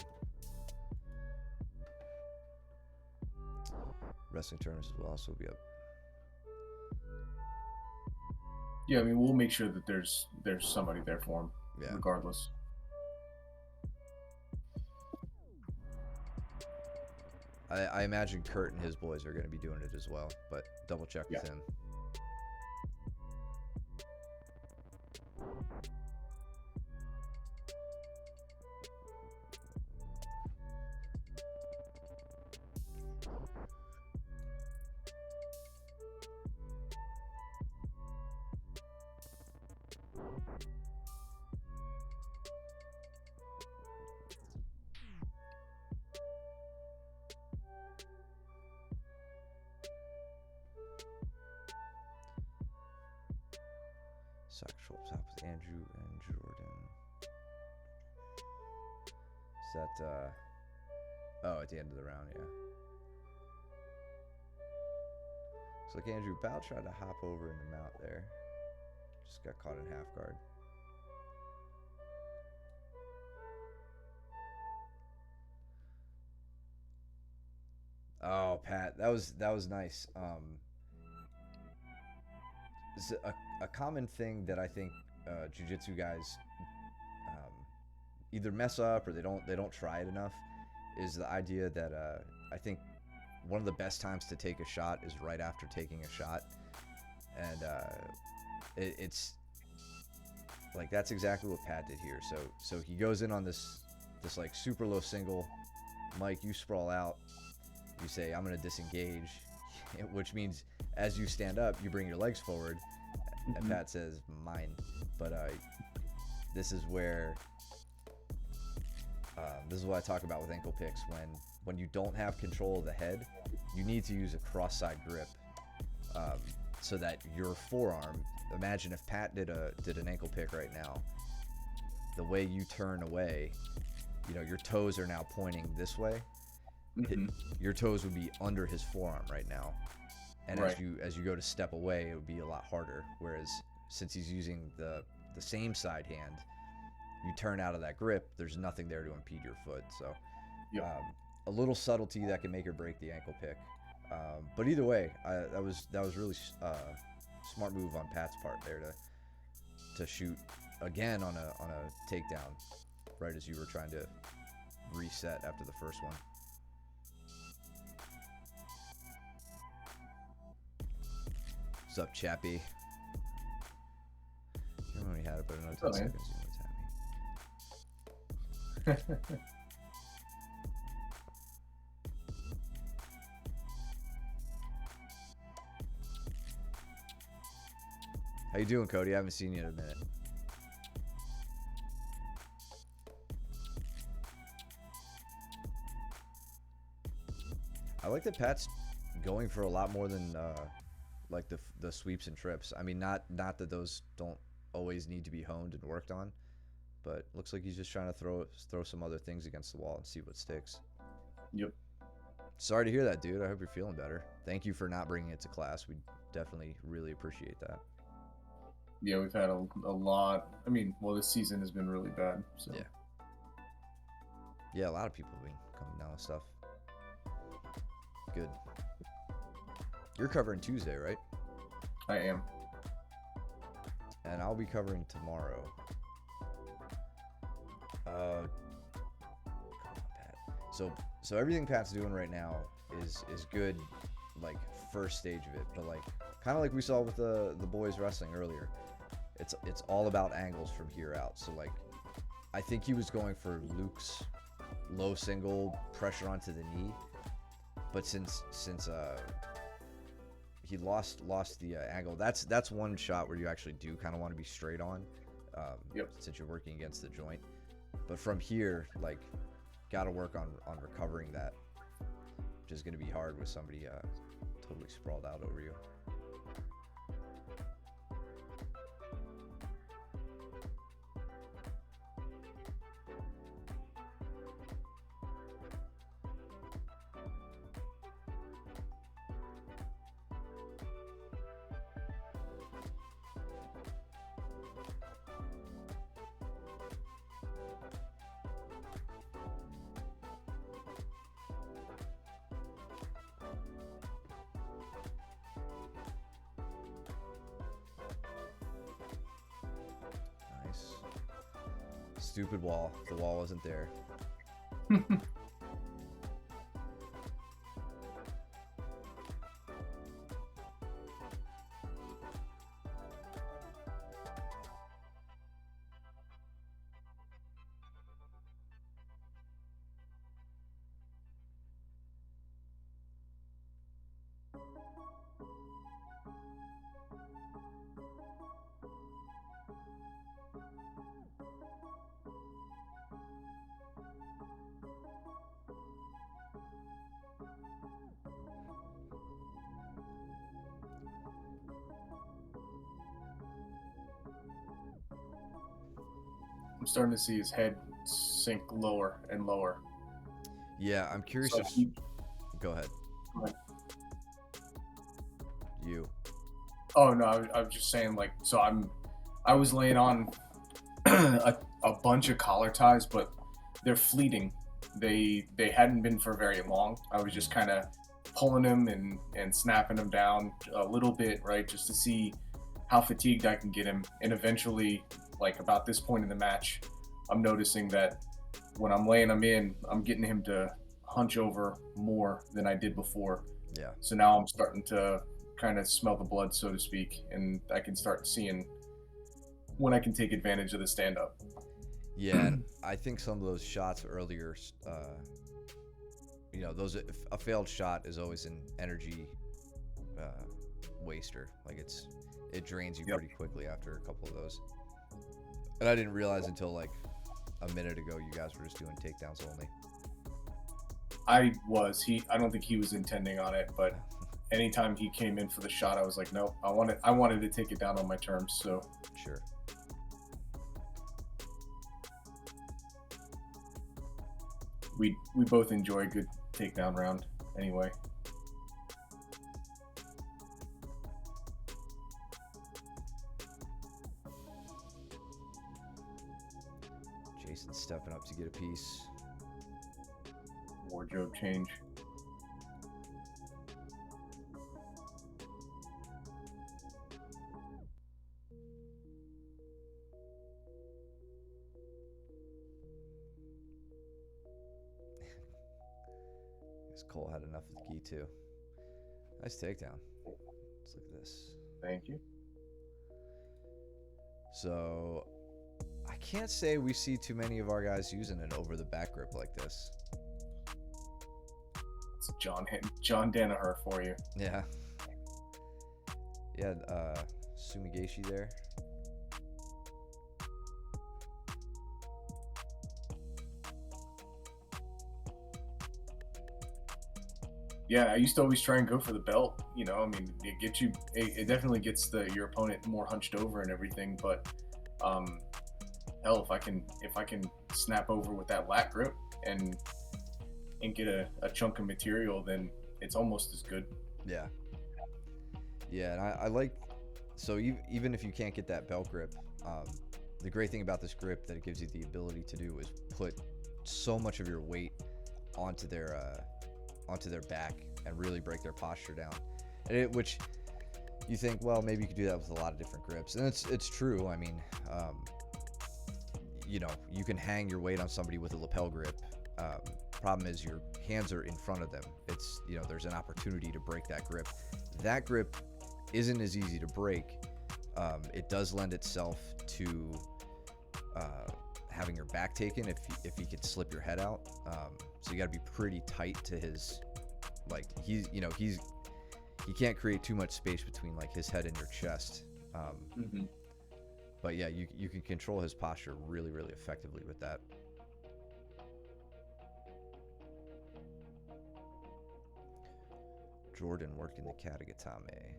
Wrestling tournaments will also be up. Yeah, I mean, we'll make sure that there's somebody there for him, regardless. I imagine Kurt and his boys are going to be doing it as well, but double check with him. Sexual top with Andrew and Jordan. Is that at the end of the round, yeah. Looks like Andrew Bow tried to hop over in the mount there. Just got caught in half guard. Oh, Pat, that was nice. It's a common thing that I think jiu-jitsu guys either mess up or they don't try it enough is the idea that I think one of the best times to take a shot is right after taking a shot, and it's like that's exactly what Pat did here. So he goes in on this like super low single. Mike, you sprawl out. You say, I'm going to disengage, which means as you stand up, you bring your legs forward. And Pat says, mine. But this is where, this is what I talk about with ankle picks. When you don't have control of the head, you need to use a cross-side grip so that your forearm, imagine if Pat did an ankle pick right now, the way you turn away your toes are now pointing this way. Hmm. Your toes would be under his forearm right now, and Right. as you go to step away, it would be a lot harder. Whereas since he's using the same side hand, you turn out of that grip, there's nothing there to impede your foot. So Yep. a little subtlety that can make or break the ankle pick. But either way, that was really smart move on Pat's part there to shoot again on a takedown right as you were trying to reset after the first one. What's up, Chappie? I don't know when he had it, but another 10 Oh, man. seconds, you know, tap me. How you doing, Cody? I haven't seen you in a minute. I like that Pat's going for a lot more than like the sweeps and trips. I mean, not that those don't always need to be honed and worked on, but looks like he's just trying to throw some other things against the wall and see what sticks. Yep. Sorry to hear that, dude. I hope you're feeling better. Thank you for not bringing it to class. We definitely really appreciate that. Yeah, we've had a lot. I mean, well, this season has been really bad. So Yeah. Yeah, a lot of people have been coming down with stuff. Good. You're covering Tuesday, right? I am. And I'll be covering tomorrow. Come on, Pat. So everything Pat's doing right now is good, like first stage of it, but like kind of like we saw with the boys wrestling earlier. It's all about angles from here out. So like, I think he was going for Luke's low single pressure onto the knee, but since he lost the angle, that's one shot where you actually do kind of want to be straight on, Yep. since you're working against the joint. But from here, like, got to work on recovering that, which is going to be hard with somebody totally sprawled out over you. Nice. Stupid wall. The wall wasn't there. I'm starting to see his head sink lower and lower. Yeah, I'm curious So if... Go ahead. Go ahead. You. Oh no, I was just saying, like, so I was laying on a bunch of collar ties, but they're fleeting. They hadn't been for very long. I was just kind of pulling them and snapping them down a little bit, right, just to see how fatigued I can get him. And eventually, like about this point in the match, I'm noticing that when I'm laying him in, I'm getting him to hunch over more than I did before. Yeah. So now I'm starting to kind of smell the blood, so to speak, and I can start seeing when I can take advantage of the stand-up. Yeah, and I think some of those shots earlier, those a failed shot is always an energy waster. Like it drains you Yep. pretty quickly after a couple of those. And I didn't realize until like a minute ago you guys were just doing takedowns only. I don't think he was intending on it, but anytime he came in for the shot, I was like, no, I wanted to take it down on my terms. So Sure. we both enjoy a good takedown round anyway. Jason stepping up to get a piece. Wardrobe change. Guess Cole had enough of the gi too. Nice takedown. Let's look at this. Thank you. So I can't say we see too many of our guys using an over the back grip like this. It's John Danaher for you. Yeah. Yeah, Sumigashi there. Yeah, I used to always try and go for the belt. You know, I mean, it definitely gets your opponent more hunched over and everything. But hell, if I can snap over with that lat grip and get a chunk of material, then it's almost as good. Yeah. Yeah, and I like, so even if you can't get that belt grip, the great thing about this grip that it gives you the ability to do is put so much of your weight onto their back and really break their posture down. And which you think, well, maybe you could do that with a lot of different grips, and it's true. I mean, you know, you can hang your weight on somebody with a lapel grip. Problem is your hands are in front of them. It's, you know, there's an opportunity to break that grip. That grip isn't as easy to break. It does lend itself to having your back taken if you could slip your head out. So you got to be pretty tight to his, like, he can't create too much space between like his head and your chest. But yeah, you can control his posture really, really effectively with that. Jordan working the Katagatame.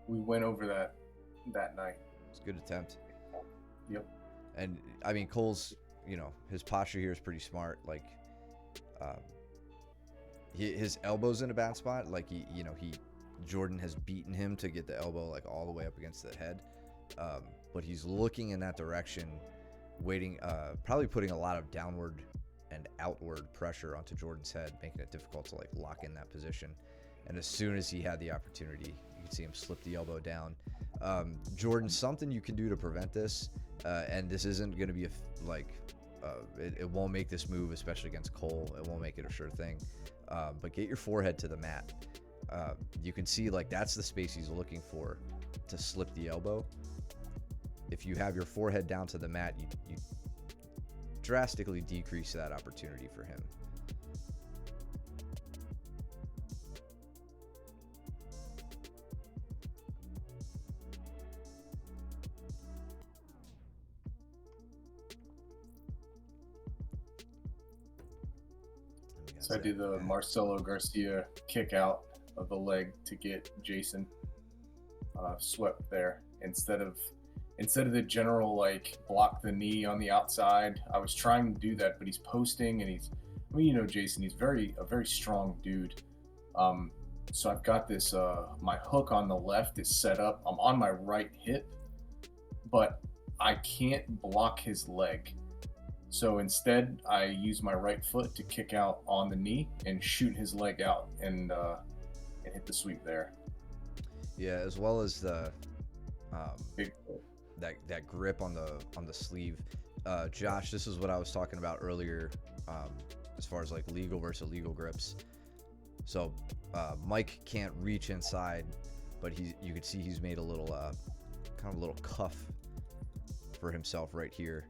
We went over that night. It's a good attempt. Yep. And I mean, Cole's, you know, his posture here is pretty smart. Like, his elbow's in a bad spot. Like, Jordan has beaten him to get the elbow like all the way up against the head. But he's looking in that direction, waiting, probably putting a lot of downward and outward pressure onto Jordan's head, making it difficult to like lock in that position. And as soon as he had the opportunity, you could see him slip the elbow down. Jordan, something you can do to prevent this, and this isn't going to be it won't make this move, especially against Cole. It won't make it a sure thing. But get your forehead to the mat. You can see like that's the space he's looking for to slip the elbow. If you have your forehead down to the mat, you drastically decrease that opportunity for him. So I did the Marcelo Garcia kick out of the leg to get Jason swept there instead of the general like block the knee on the outside. I was trying to do that, but he's posting and I mean, you know, Jason, he's a very strong dude. So I've got this my hook on the left is set up. I'm on my right hip, but I can't block his leg. So instead, I use my right foot to kick out on the knee and shoot his leg out and hit the sweep there. Yeah, as well as the Big that grip on the sleeve. Josh, this is what I was talking about earlier, as far as like legal versus illegal grips. So Mike can't reach inside, but you can see he's made a little kind of a little cuff for himself right here.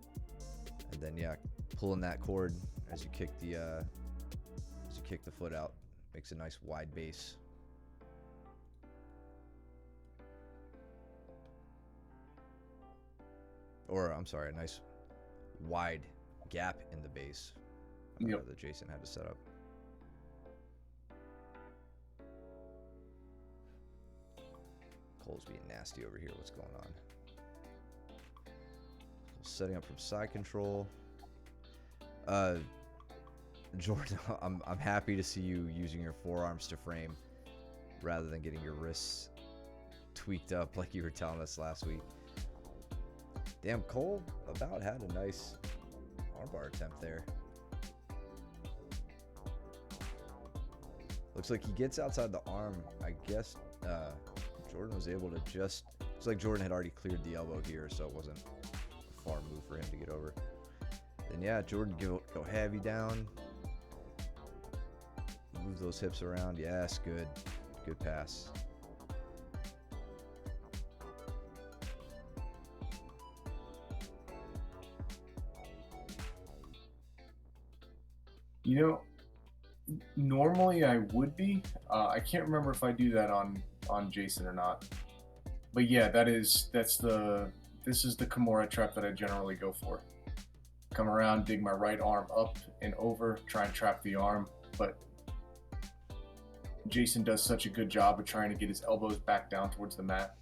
And then yeah, pulling that cord as you kick the foot out makes a nice wide base. Or I'm sorry, a nice wide gap in the base that Jason had to set up. Cole's being nasty over here. What's going on? Setting up from side control. Jordan, I'm happy to see you using your forearms to frame rather than getting your wrists tweaked up like you were telling us last week. Damn, Cole about had a nice armbar attempt there. Looks like he gets outside the arm. I guess Jordan was able to just... Looks like Jordan had already cleared the elbow here, so it wasn't a far move for him to get over. Then yeah, Jordan go heavy down. Move those hips around. Yes, good. Good pass. You know, normally I would be. I can't remember if I do that on Jason or not. But yeah, this is the Kimura trap that I generally go for. Come around, dig my right arm up and over, try and trap the arm, but Jason does such a good job of trying to get his elbows back down towards the mat.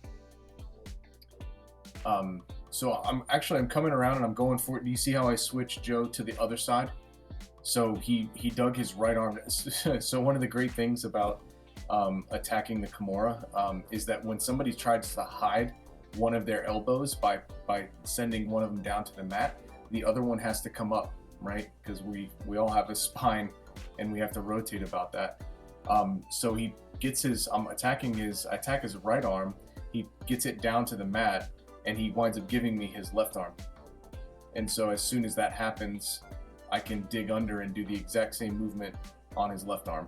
So I'm coming around and I'm going for it. Do you see how I switched Joe to the other side? So he dug his right arm. So one of the great things about attacking the Kimura is that when somebody tries to hide one of their elbows by sending one of them down to the mat, the other one has to come up, right? Because we all have a spine and we have to rotate about that. So he gets his I attack his right arm, he gets it down to the mat, and he winds up giving me his left arm. And so as soon as that happens, I can dig under and do the exact same movement on his left arm.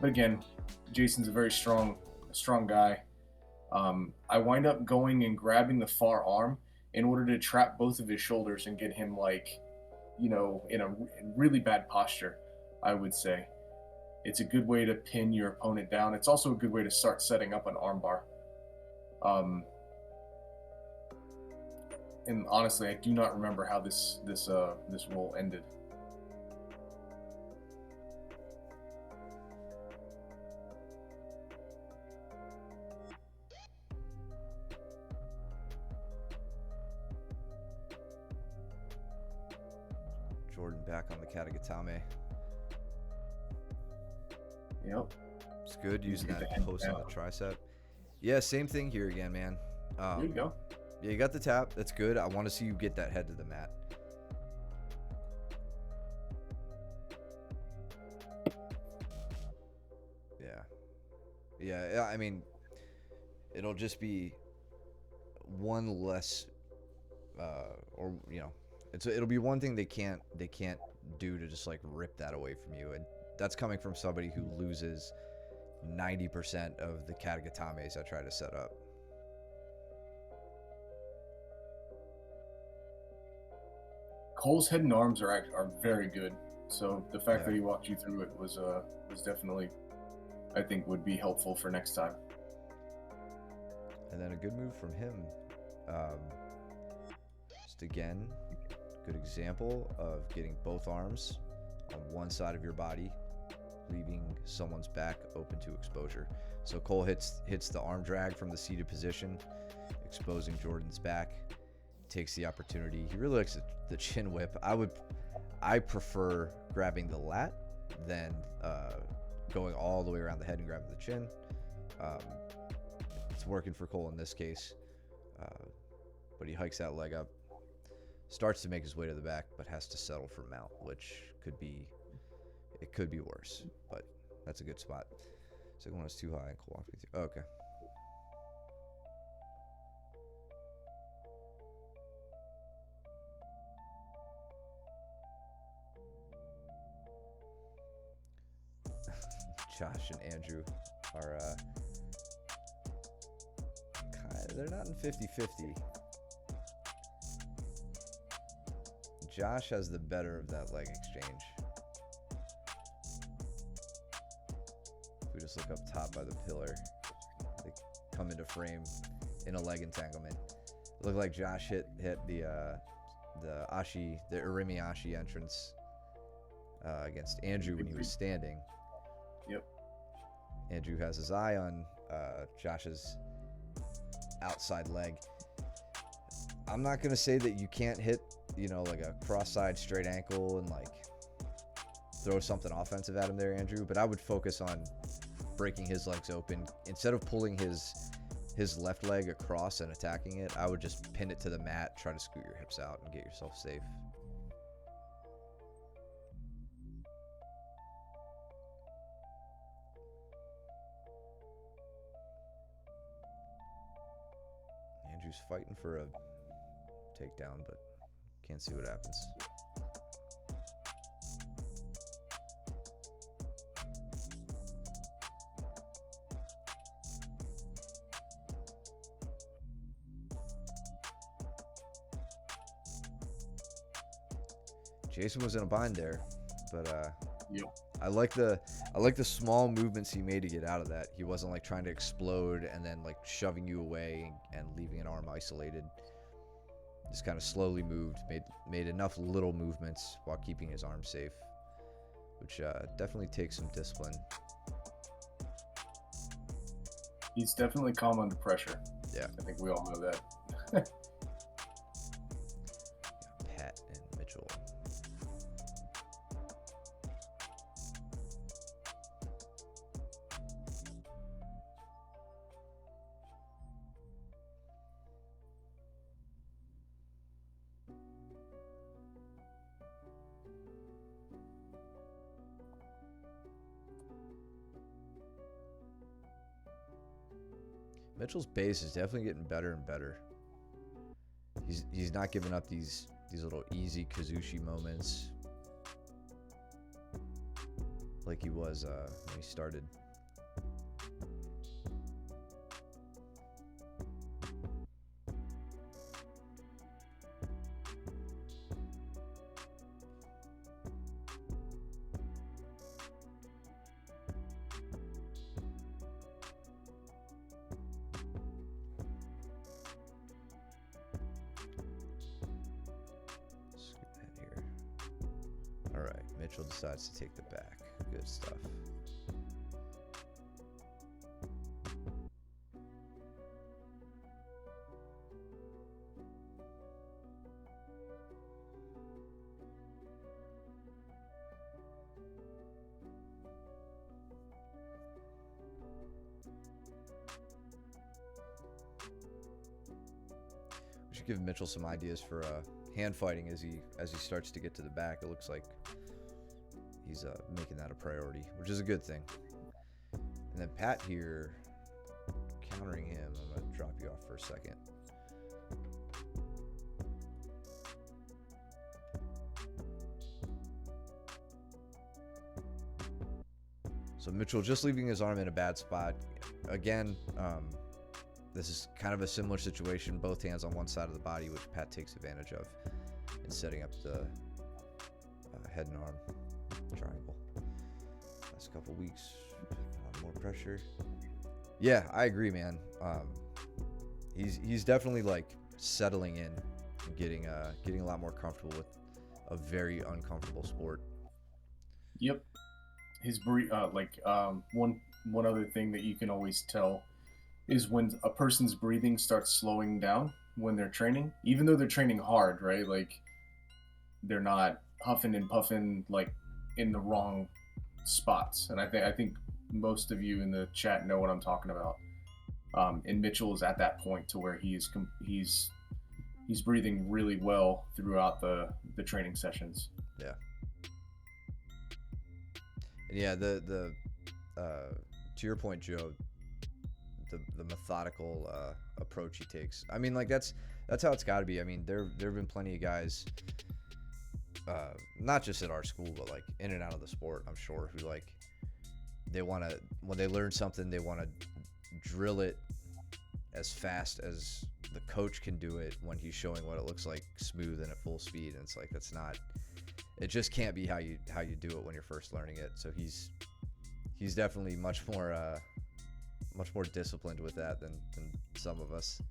But again, Jason's a very strong guy. I wind up going and grabbing the far arm in order to trap both of his shoulders and get him in a really bad posture, I would say. It's a good way to pin your opponent down. It's also a good way to start setting up an armbar. And honestly, I do not remember how this roll ended. Jordan back on the Katagatame. Yep. It's good using that post on the tricep. Yeah, same thing here again, man. There you go. Yeah, you got the tap. That's good. I want to see you get that head to the mat. Yeah. I mean, it'll just be one less, it'll be one thing they can't do to just like rip that away from you, and that's coming from somebody who loses 90% of the Katagatames I try to set up. Cole's head and arms are very good. So the fact that he walked you through it was definitely, I think, would be helpful for next time. And then a good move from him. Just again, good example of getting both arms on one side of your body, leaving someone's back open to exposure. So Cole hits the arm drag from the seated position, exposing Jordan's back. Takes the opportunity. He really likes the chin whip. I prefer grabbing the lat than going all the way around the head and grabbing the chin. It's working for Cole in this case, but he hikes that leg up, starts to make his way to the back, but has to settle for mount, which could be worse. But that's a good spot. Second one is too high. Cole walked with you. Okay. Josh and Andrew are they're not in 50-50. Josh has the better of that leg exchange. If we just look up top by the pillar, they come into frame in a leg entanglement. It looked like Josh hit the Urimi Ashi entrance against Andrew when he was standing. Yep. Andrew has his eye on Josh's outside leg. I'm not going to say that you can't hit, like a cross-side straight ankle and like throw something offensive at him there, Andrew, but I would focus on breaking his legs open. Instead of pulling his left leg across and attacking it, I would just pin it to the mat, try to scoot your hips out and get yourself safe. Andrew's fighting for a takedown, but can't see what happens. Jason was in a bind there, but Yep. I like the small movements he made to get out of that. He wasn't like trying to explode and then like shoving you away and leaving an arm isolated. Just kind of slowly moved, made enough little movements while keeping his arm safe, which definitely takes some discipline. He's definitely calm under pressure. Yeah. I think we all know that. Pat and Mitchell. Mitchell's base is definitely getting better and better. He's not giving up these little easy Kazushi moments like he was when he started. Mitchell decides to take the back. Good stuff. We should give Mitchell some ideas for hand fighting as he starts to get to the back. It looks like he's making that a priority, which is a good thing. And then Pat here, countering him. I'm going to drop you off for a second. So Mitchell just leaving his arm in a bad spot. Again, this is kind of a similar situation. Both hands on one side of the body, which Pat takes advantage of in setting up the head and arm triangle. Last couple weeks, more pressure. Yeah, I agree, man. He's definitely like settling in, and getting a lot more comfortable with a very uncomfortable sport. Yep. His one other thing that you can always tell is when a person's breathing starts slowing down when they're training, even though they're training hard, right? Like they're not huffing and puffing like in the wrong spots. And I think most of you in the chat know what I'm talking about. And Mitchell is at that point to where he's breathing really well throughout the training sessions. Yeah. And yeah, the to your point, Joe, the methodical approach he takes. I mean, like that's how it's got to be. I mean, there have been plenty of guys, not just at our school, but like in and out of the sport, I'm sure, who like they want to, when they learn something, they want to drill it as fast as the coach can do it when he's showing what it looks like smooth and at full speed. And it's like, that's not, it just can't be how you do it when you're first learning it. So he's definitely much more disciplined with that than some of us.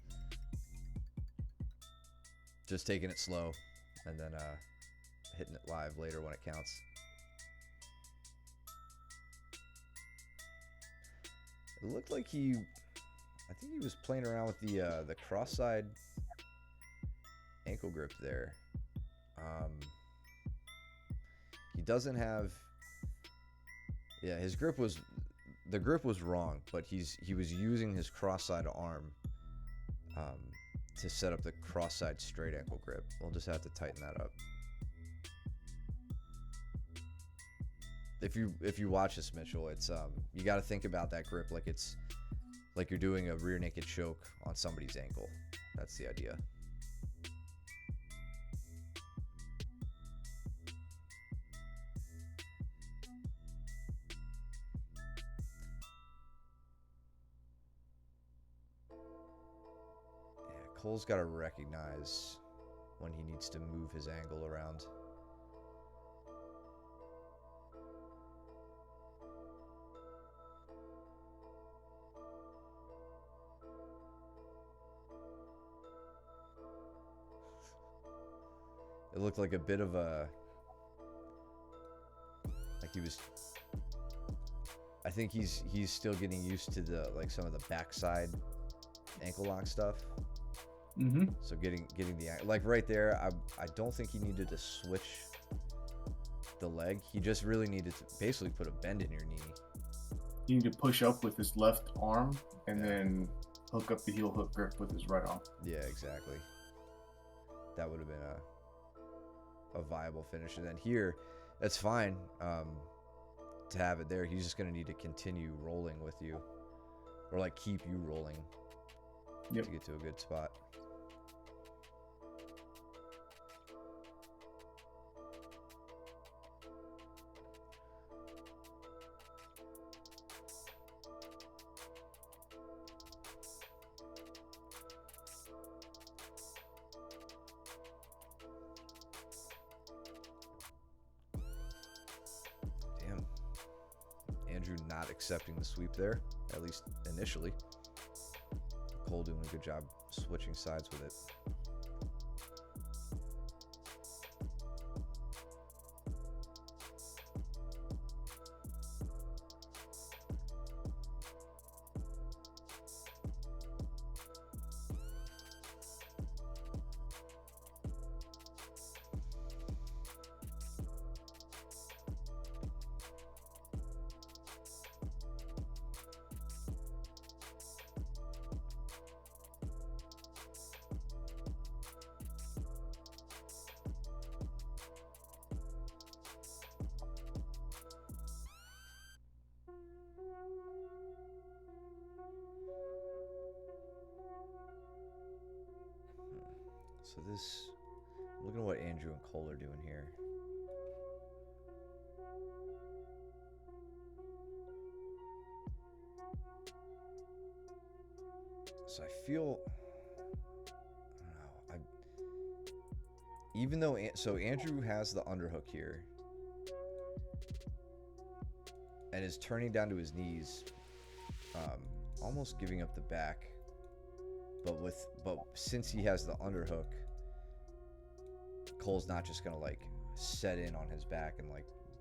Just taking it slow and then hitting it live later when it counts. It looked like I think he was playing around with the cross-side ankle grip there. He doesn't have. Yeah, the grip was wrong, but he was using his cross-side arm to set up the cross-side straight ankle grip. We'll just have to tighten that up. If you watch this, Mitchell, it's you got to think about that grip like it's like you're doing a rear naked choke on somebody's ankle. That's the idea. Yeah, Cole's got to recognize when he needs to move his angle around. It looked like a bit of like he was. I think he's still getting used to the some of the backside ankle lock stuff. Mm-hmm. So getting the right there, I don't think he needed to switch the leg. He just really needed to basically put a bend in your knee. You need to push up with his left arm and then hook up the heel hook grip with his right arm. Yeah, exactly. That would have been a viable finish. And then here, that's fine to have it there. He's just going to need to continue rolling with you, or keep you rolling to get to a good spot. Andrew not accepting the sweep there, at least initially. Cole doing a good job switching sides with it. So this, look at what Andrew and Cole are doing here. So I feel, I don't know, even though, so Andrew has the underhook here and is turning down to his knees, almost giving up the back. But since he has the underhook, Cole's not just gonna set in on his back and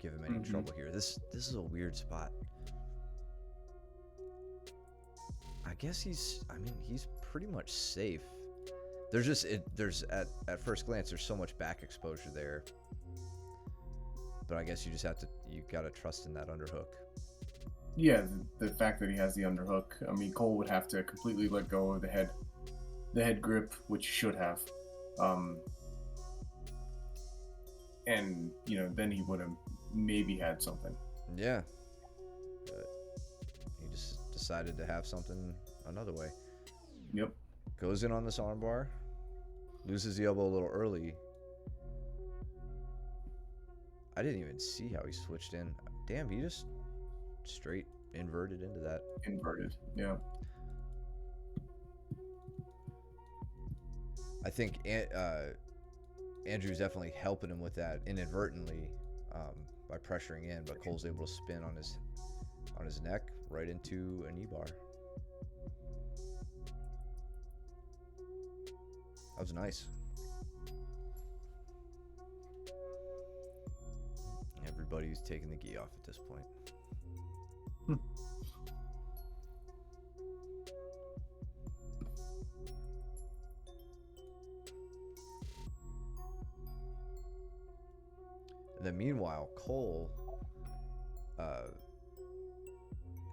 give him any trouble here. This is a weird spot. I guess he's pretty much safe. There's at first glance there's so much back exposure there. But I guess you gotta trust in that underhook. Yeah, the fact that he has the underhook. I mean, Cole would have to completely let go of the head grip, which he should have. And, then he would have maybe had something. Yeah. But he just decided to have something another way. Yep. Goes in on this armbar. Loses the elbow a little early. I didn't even see how he switched in. Damn, he just straight inverted into that. Inverted, yeah. I think Andrew's definitely helping him with that inadvertently by pressuring in, but Cole's able to spin on his neck right into a knee bar. That was nice. Everybody's taking the gi off at this point. then meanwhile, Cole,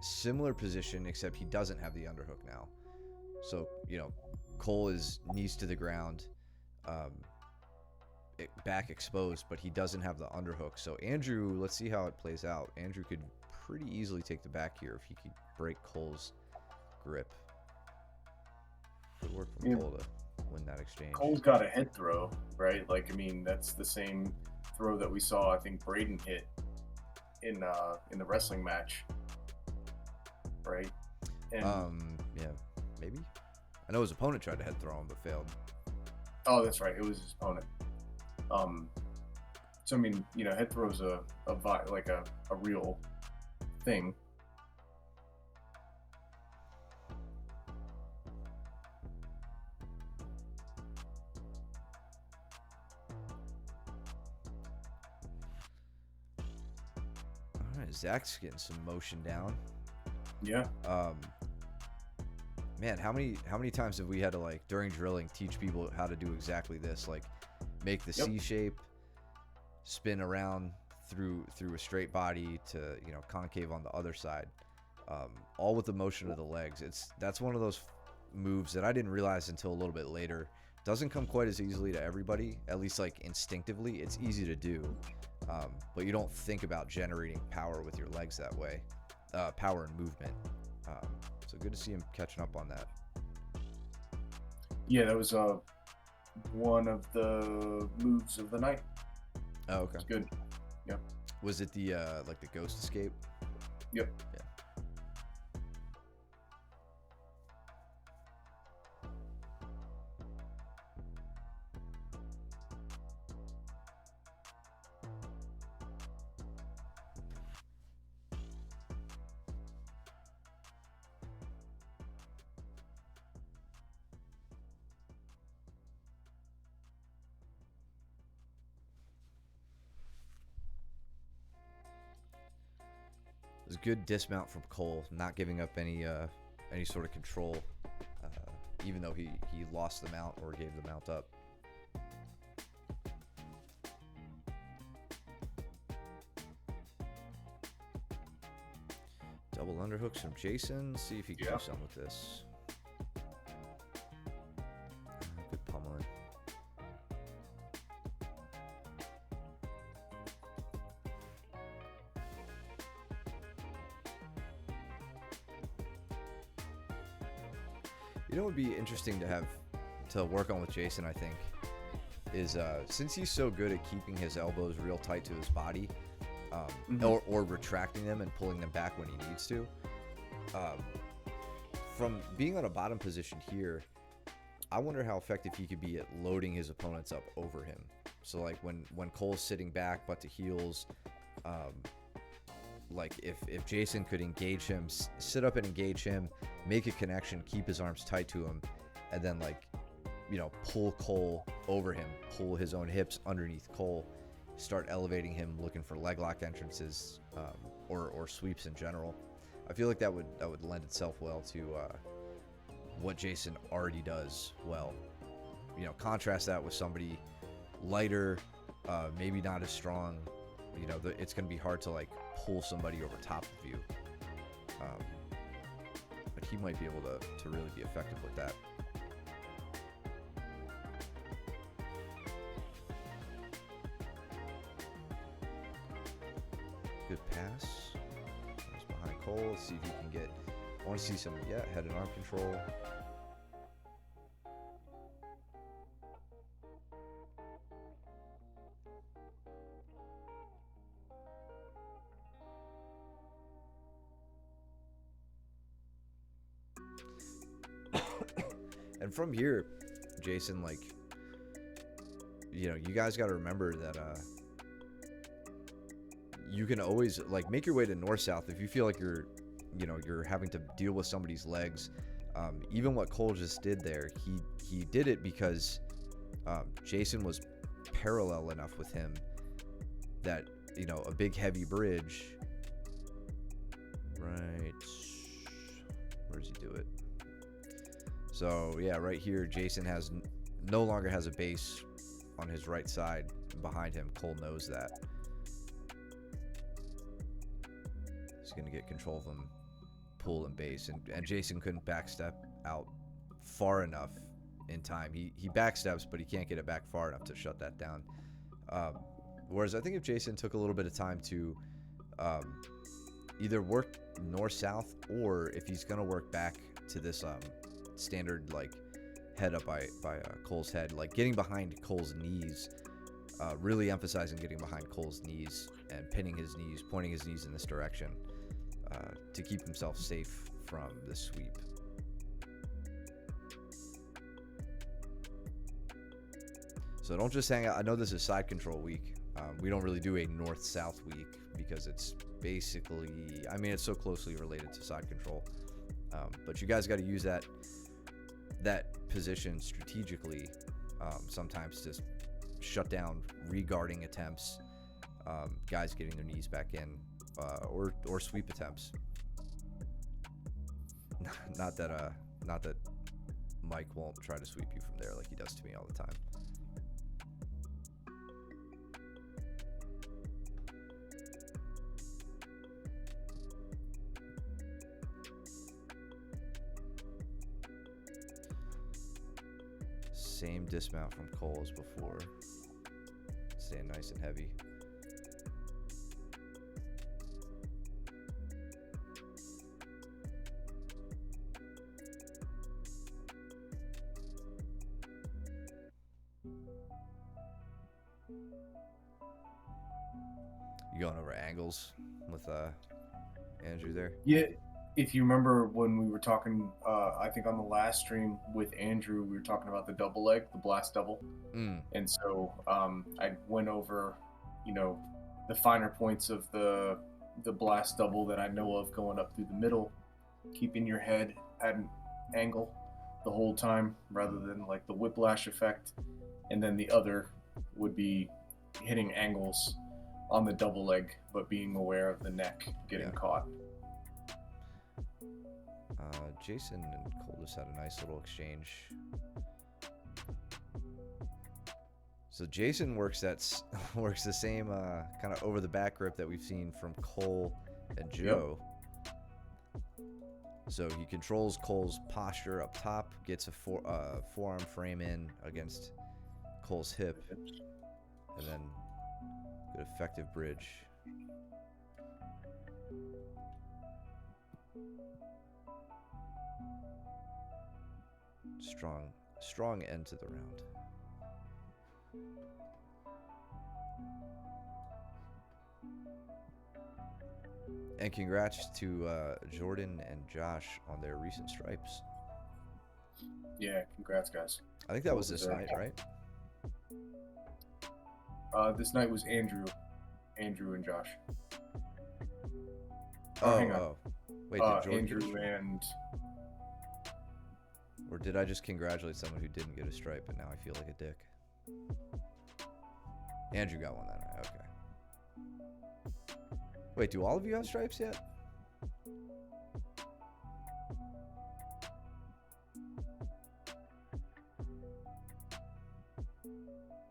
similar position, except he doesn't have the underhook now. So, you know, Cole is knees to the ground, back exposed, but he doesn't have the underhook. So Andrew, let's see how it plays out. Andrew could pretty easily take the back here if he could break Cole's grip. Good work from Cole to win that exchange. Cole's got a head throw, right? Like, I mean, that's the same throw that we saw, I think, Braden hit in the wrestling match, right? And, yeah, maybe. I know his opponent tried to head throw him, but failed. Oh, that's right. It was his opponent. So I mean, you know, head throw's a real thing. All right, Zach's getting some motion down. Yeah. Man, how many times have we had to, like, during drilling, teach people how to do exactly this, like make the C shape, spin around through a straight body to, you know, concave on the other side, all with the motion of the legs. That's one of those moves that I didn't realize until a little bit later. Doesn't come quite as easily to everybody, at least like instinctively. It's easy to do, but you don't think about generating power with your legs that way, power and movement. So good to see him catching up on that. Yeah, that was one of the moves of the night. Oh, okay. It's good. Yeah. Was it the like the ghost escape? Yep. Yeah. It was a good dismount from Cole, not giving up any sort of control, even though he lost the mount or gave the mount up. Double underhooks from Jason. See if he can do something with this. Good pummeling. You know what would be interesting to work on with Jason, I think, is since he's so good at keeping his elbows real tight to his body, or retracting them and pulling them back when he needs to. From being on a bottom position here, I wonder how effective he could be at loading his opponents up over him. So like when Cole's sitting back but to heels, like if Jason could engage him, sit up and engage him, make a connection, keep his arms tight to him, and then, like, you know, pull Cole over him, pull his own hips underneath Cole, start elevating him, looking for leg lock entrances, or sweeps in general. I feel like that would lend itself well to what Jason already does well. You know, contrast that with somebody lighter, maybe not as strong. You know, it's going to be hard to, like, pull somebody over top of you. But he might be able to really be effective with that. Good pass. He's behind Cole. Let's see if he can get... I want to see some, head and arm control. And from here, Jason, like, you know, you guys got to remember that you can always, like, make your way to north-south if you feel like you're having to deal with somebody's legs. Even what Cole just did there, he did it because Jason was parallel enough with him that, you know, a big heavy bridge, right, where does he do it? So yeah, right here, Jason no longer has a base on his right side behind him. Cole knows that. going to get control of him, pull and base, and Jason couldn't backstep out far enough in time. He backsteps, but he can't get it back far enough to shut that down. Whereas I think if Jason took a little bit of time to either work north-south, or if he's going to work back to this standard like head up by Cole's head, like getting behind Cole's knees, really emphasizing getting behind Cole's knees and pinning his knees, pointing his knees in this direction to keep himself safe from the sweep. So don't just hang out. I know this is side control week. We don't really do a north-south week because it's basically, I mean, it's so closely related to side control. But you guys got to use that position strategically sometimes to shut down re-guarding attempts, guys getting their knees back in, or sweep attempts. Not that Mike won't try to sweep you from there like he does to me all the time. Same dismount from Cole as before. Staying nice and heavy. You going over angles with Andrew there? Yeah, if you remember when we were talking, I think on the last stream with Andrew, we were talking about the double leg, the blast double. And so I went over, the finer points of the blast double that I know of, going up through the middle, keeping your head at an angle the whole time rather than like the whiplash effect. And then the other would be hitting angles on the double leg, but being aware of the neck getting caught. Jason and Cole just had a nice little exchange. So Jason works the same kind of over the back grip that we've seen from Cole and Joe. Yep. So he controls Cole's posture up top, gets a forearm frame in against Cole's hip, and then good effective bridge. Strong end to the round. And congrats to Jordan and Josh on their recent stripes. Yeah, congrats, guys. I think that was this night, right? This night was Andrew and Josh. Hang on. Wait, did Jordan Andrew and... Or did I just congratulate someone who didn't get a stripe, but now I feel like a dick? Andrew got one that night. Okay. Wait, do all of you have stripes yet?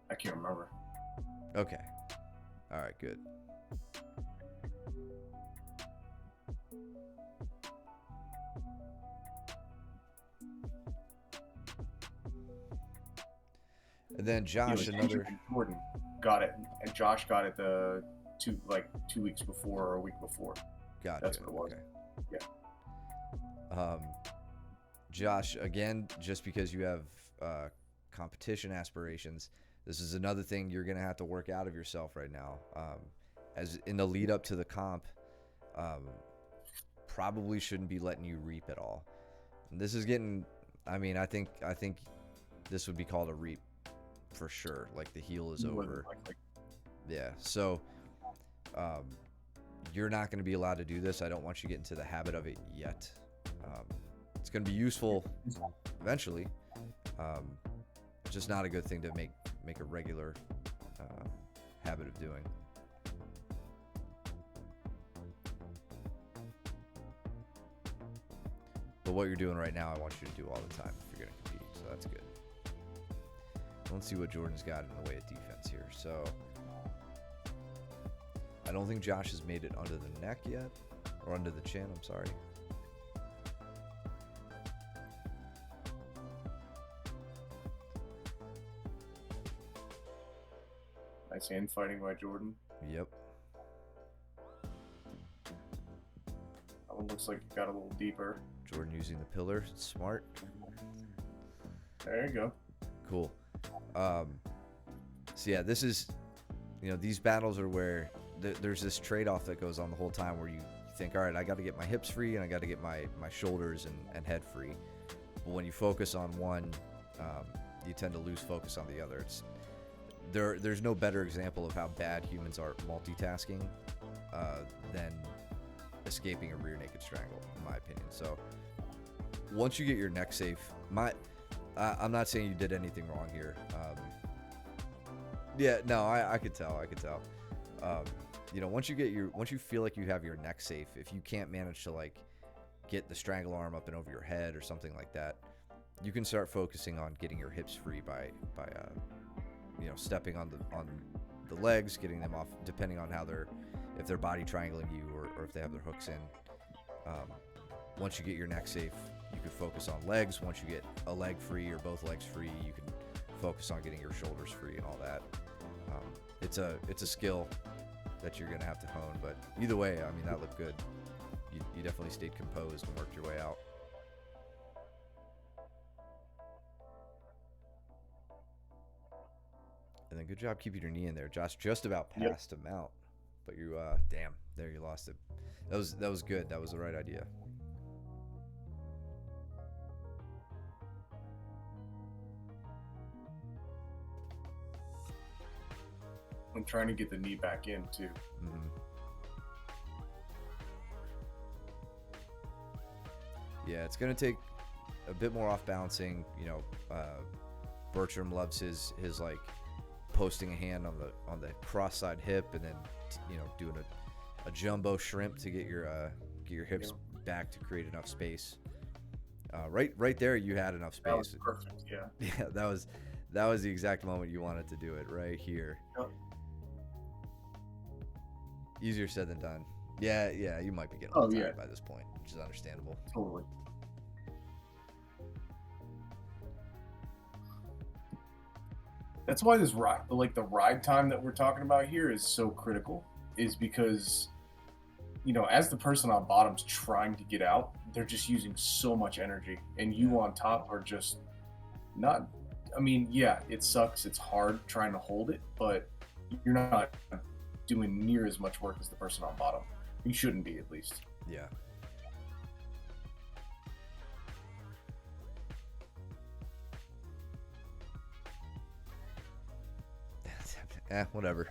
I can't remember. Okay. All right, good. And then Josh, another... Jordan got it, and Josh got it 2 weeks before or a week before. Gotcha. That's what it was. Okay. Yeah. Josh, again, just because you have competition aspirations, this is another thing you're going to have to work out of yourself right now. As in the lead up to the comp, probably shouldn't be letting you reap at all. And this is getting, I think this would be called a reap for sure. Like the heel is over. Yeah. So, you're not going to be allowed to do this. I don't want you to get into the habit of it yet. It's going to be useful eventually. Just not a good thing to make a regular habit of doing. But what you're doing right now, I want you to do all the time if you're going to compete. So that's good. Let's see what Jordan's got in the way of defense here. So I don't think Josh has made it under the neck yet. or under the chin. I'm sorry. Nice hand fighting by Jordan. Yep. That one looks like it got a little deeper. Jordan using the pillar. Smart. There you go. Cool. So yeah, this is, these battles are where there's this trade-off that goes on the whole time where you think, all right, I got to get my hips free and I got to get my shoulders and head free. But when you focus on one, you tend to lose focus on the other. There's no better example of how bad humans are at multitasking than escaping a rear naked strangle, in my opinion. So once you get your neck safe, I'm not saying you did anything wrong here. Yeah, no, I could tell. Once you feel like you have your neck safe, if you can't manage to like get the strangle arm up and over your head or something like that, you can start focusing on getting your hips free by stepping on the legs, getting them off, depending on if they're body triangling you or if they have their hooks in. Once you get your neck safe, you can focus on legs. Once you get a leg free or both legs free, you can focus on getting your shoulders free and all that. It's a skill that you're gonna have to hone, but either way, I mean, that looked good. You definitely stayed composed and worked your way out. And then good job keeping your knee in there. Josh just about passed him out, but you there you lost it. That was good. That was the right idea. I'm trying to get the knee back in too. Mm-hmm. Yeah, it's gonna take a bit more off balancing. Bertram loves his like posting a hand on the cross side hip and then doing a jumbo shrimp to get your hips back to create enough space. Right there, you had enough space. That was perfect. Yeah. Yeah, that was the exact moment you wanted to do it, right here. Yep. Easier said than done. Yeah, you might be getting tired by this point, which is understandable. Totally. That's why this ride, the ride time that we're talking about here is so critical, is because, as the person on bottom's trying to get out, they're just using so much energy, and you on top are just not, it sucks. It's hard trying to hold it, but you're not doing near as much work as the person on bottom. You shouldn't be, at least. Yeah. Whatever.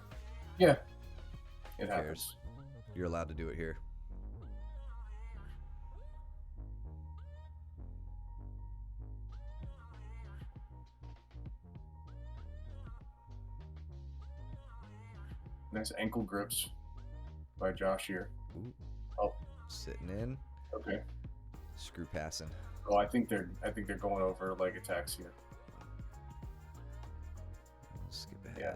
Yeah. It happens. You're allowed to do it here. Nice ankle grips by Josh here. Ooh. Oh. Sitting in. Okay. Screw passing. Oh, I think they're going over leg attacks here. Skip ahead. Yeah.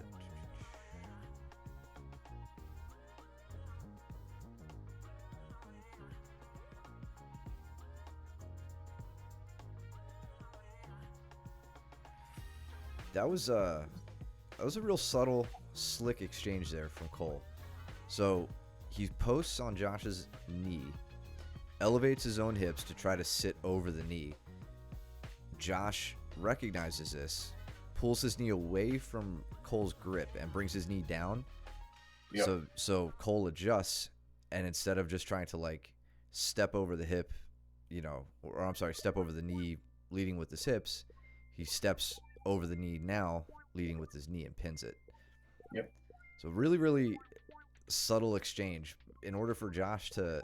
That was a real subtle, slick exchange there from Cole. So he posts on Josh's knee, elevates his own hips to try to sit over the knee. Josh recognizes this, pulls his knee away from Cole's grip and brings his knee down. Yep. So Cole adjusts, and instead of just trying to step over the hip, step over the knee leading with his hips, he steps over the knee now leading with his knee and pins it. Yep. So really, really subtle exchange. In order for Josh to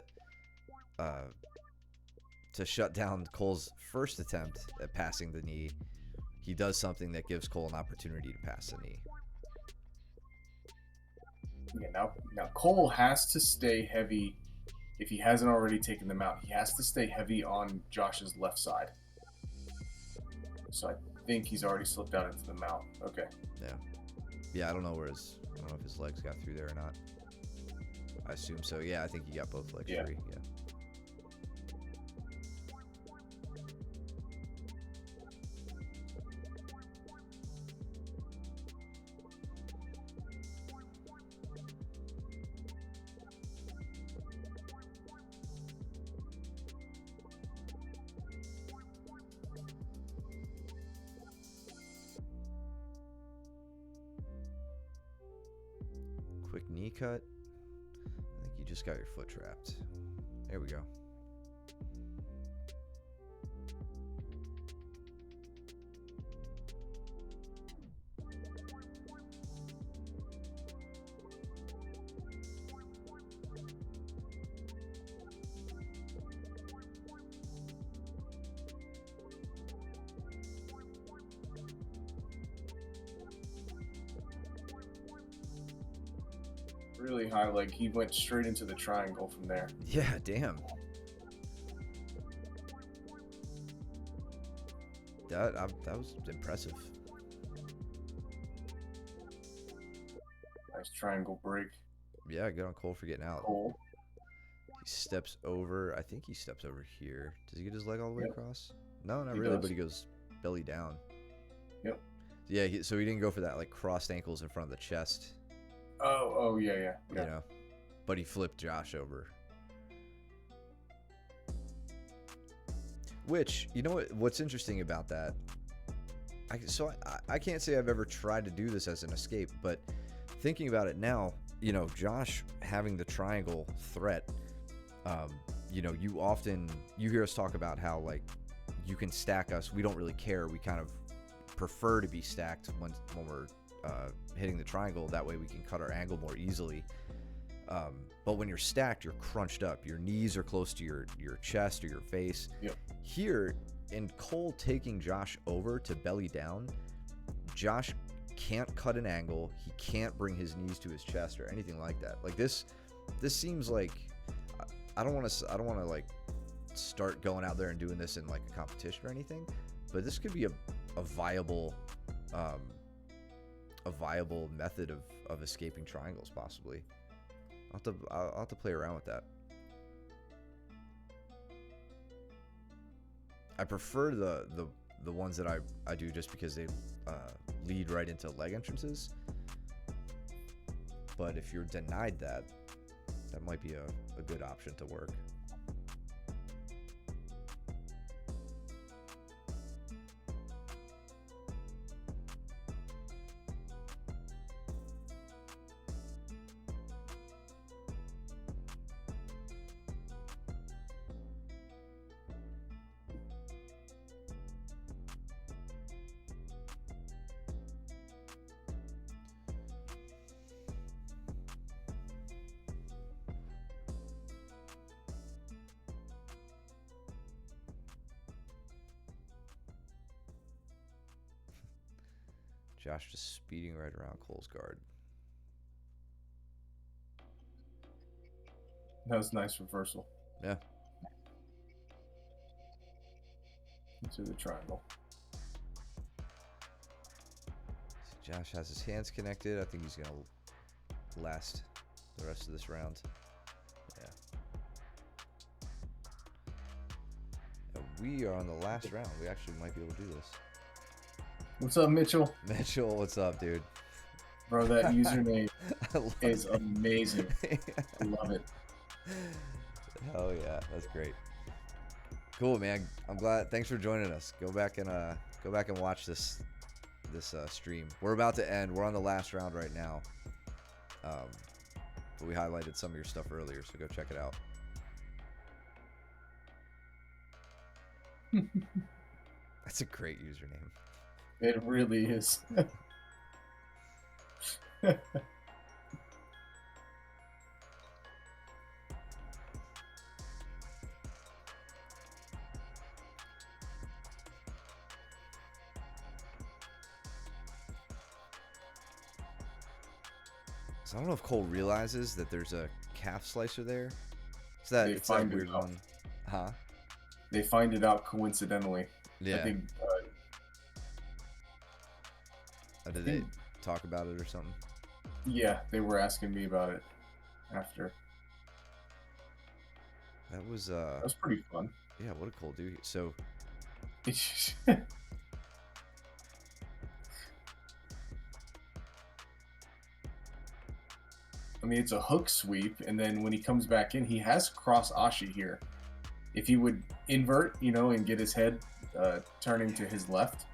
shut down Cole's first attempt at passing the knee, he does something that gives Cole an opportunity to pass the knee. Yeah, now Cole has to stay heavy. If he hasn't already taken them out, he has to stay heavy on Josh's left side. So I think he's already slipped out into the mount. Okay. Yeah, I don't know if his legs got through there or not. I assume so. Yeah, I think you got both legs Yeah. free. Yeah. Quick knee cut. I think you just got your foot trapped. There we go. Really high leg. He went straight into the triangle from there. Yeah, damn. That was impressive. Nice triangle break. Yeah, good on Cole for getting out. Cole. He steps over. I think he steps over here. Does he get his leg all the way Yep. across? No, not He really. does. But he goes belly down. Yep. Yeah. So he didn't go for that like crossed ankles in front of the chest. Oh yeah. You know, but he flipped Josh over. Which, you know what's interesting about that? I can't say I've ever tried to do this as an escape, but thinking about it now, you know, Josh having the triangle threat, you know, you hear us talk about how like you can stack us. We don't really care. We kind of prefer to be stacked when we're hitting the triangle. That way we can cut our angle more easily. But when you're stacked, you're crunched up. Your knees are close to your chest or your face. Yep. Here, in Cole taking Josh over to belly down, Josh can't cut an angle. He can't bring his knees to his chest or anything like that. Like this seems like I don't want to like start going out there and doing this in like a competition or anything, but this could be a viable method of escaping triangles possibly. I'll have to play around with that. I prefer the ones that I do just because they lead right into leg entrances. But if you're denied that might be a good option to work. Josh just speeding right around Cole's guard. That was a nice reversal. Yeah. Into the triangle. See, Josh has his hands connected. I think he's going to last the rest of this round. Yeah. And we are on the last round. We actually might be able to do this. What's up, Mitchell? Mitchell, what's up, dude? Bro, that username I love is it. amazing. I love it. Hell yeah, that's great. Cool, man. I'm glad. Thanks for joining us. Go back and watch this stream. We're about to end. We're on the last round right now. But we highlighted some of your stuff earlier, so go check it out. That's a great username. It really is. So I don't know if Cole realizes that there's a calf slicer there. It's that, it's that weird one. Huh? They find it out coincidentally. Yeah. I think, Did they talk about it or something? yeah, they were asking me about it after. That was That was pretty fun. yeah, what a cool dude. So I mean, it's a hook sweep, and then when he comes back in, he has cross ashi here. If he would invert, and get his head turning to his left.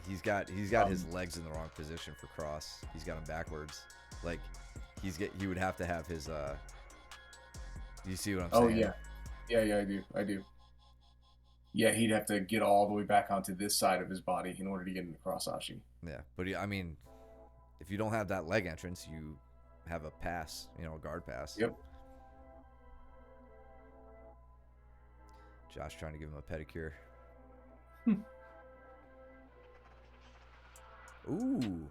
he's got his legs in the wrong position for cross. He's got him backwards. Like he would have to have his you see what I'm Oh saying? yeah, yeah, I do. Yeah, he'd have to get all the way back onto this side of his body in order to get into cross ashi. Yeah, but I mean, if you don't have that leg entrance, you have a pass, a guard pass. Yep. Josh trying to give him a pedicure. Ooh.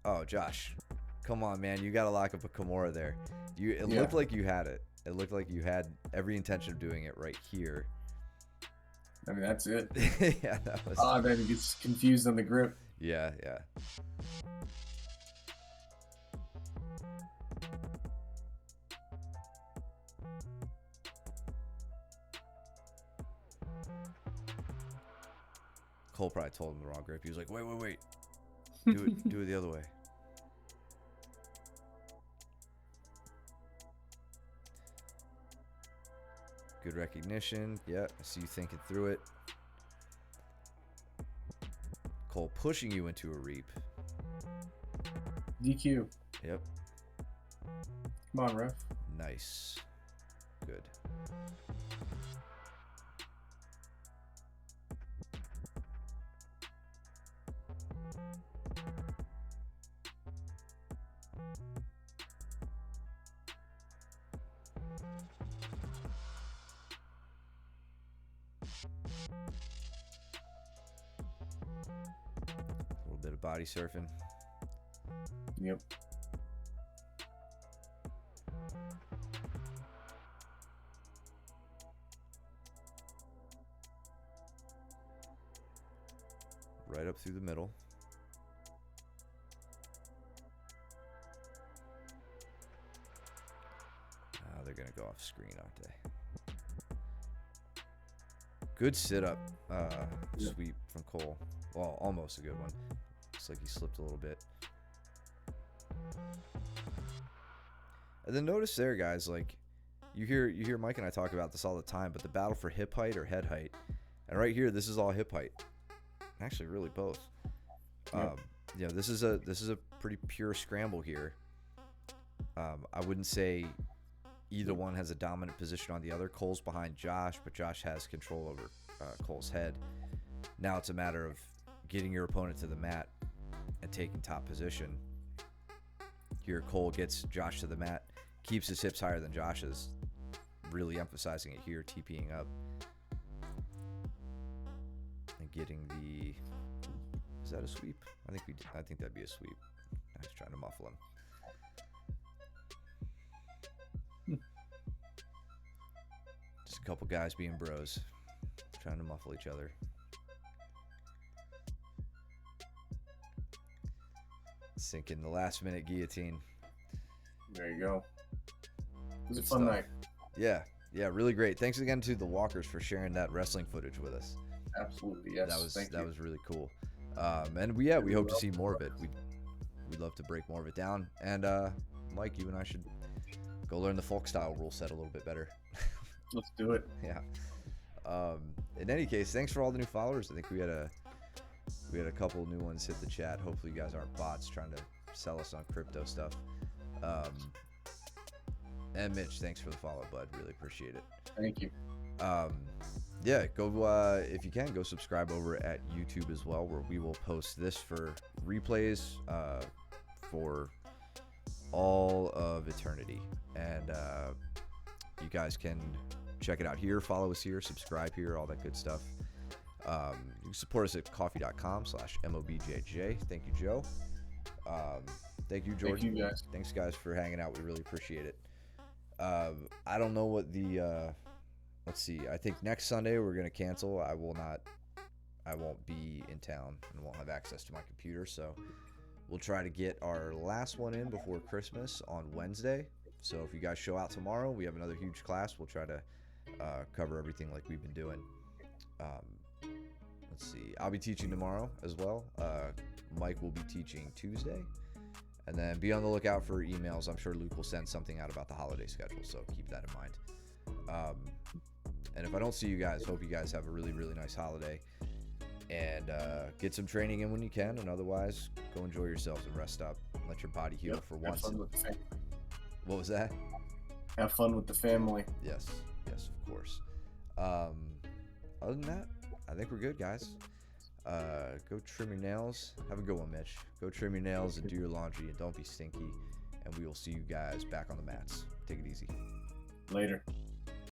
Oh, Josh. Come on, man. You got to lock up a Kimura there. It looked like you had it. It looked like you had every intention of doing it right here. I mean, that's it. Yeah, that was. Then he gets confused on the grip. Yeah, yeah. Cole probably told him the wrong grip. He was like, wait. Do it the other way. Good recognition. Yeah, I see you thinking through it. Cole pushing you into a reap. DQ. Yep. Come on, ref. Nice. Good. A little bit of body surfing. Yep. Right up through the middle. They're going to go off screen, aren't they? Good sit-up sweep from Cole. Well, almost a good one. Looks like he slipped a little bit. And then notice there, guys, like you hear Mike and I talk about this all the time, but the battle for hip height or head height. And right here, this is all hip height. Actually, really both. Yep. This is a pretty pure scramble here. I wouldn't say either one has a dominant position on the other. Cole's behind Josh, but Josh has control over Cole's head. Now it's a matter of getting your opponent to the mat and taking top position. Here, Cole gets Josh to the mat, keeps his hips higher than Josh's, really emphasizing it here, TPing up. And getting the... Is that a sweep? I think that'd be a sweep. I was trying to muffle him. Just a couple guys being bros, trying to muffle each other. Sinking the last minute guillotine. There you go. It was a Good fun stuff. night. Yeah, really great. Thanks again to the Walkers for sharing that wrestling footage with us. Absolutely, yes. That was really cool. And we hope to see more of it. We'd love to break more of it down. And Mike, you and I should go learn the folk style rule set a little bit better. Let's do it. Yeah. In any case, thanks for all the new followers. I think we had a couple new ones hit the chat. Hopefully you guys aren't bots trying to sell us on crypto stuff. And Mitch, thanks for the follow, bud. Really appreciate it. Thank you. Yeah, go if you can, go subscribe over at YouTube as well, where we will post this for replays for all of eternity. And you guys can check it out here, follow us here, subscribe here, all that good stuff. You can support us at coffee.com/MOBJJ. Thank you, Joe. Thank you, Jordan. Thank you, guys. Thanks, guys, for hanging out. We really appreciate it. I don't know what the let's see. I think next Sunday we're gonna cancel. I won't be in town and won't have access to my computer, so we'll try to get our last one in before Christmas on Wednesday. So if you guys show out tomorrow, we have another huge class. We'll try to cover everything like we've been doing. Let's see. I'll be teaching tomorrow as well. Mike will be teaching Tuesday. And then be on the lookout for emails. I'm sure Luke will send something out about the holiday schedule, so keep that in mind. And if I don't see you guys, hope you guys have a really, really nice holiday. And get some training in when you can. And otherwise, go enjoy yourselves and rest up. Let your body heal for once. Have fun with the family. What was that? Have fun with the family. Yes, of course. Other than that, I think we're good, guys. Go trim your nails. Have a good one, Mitch. Go trim your nails and do your laundry, and don't be stinky. And we will see you guys back on the mats. Take it easy. Later.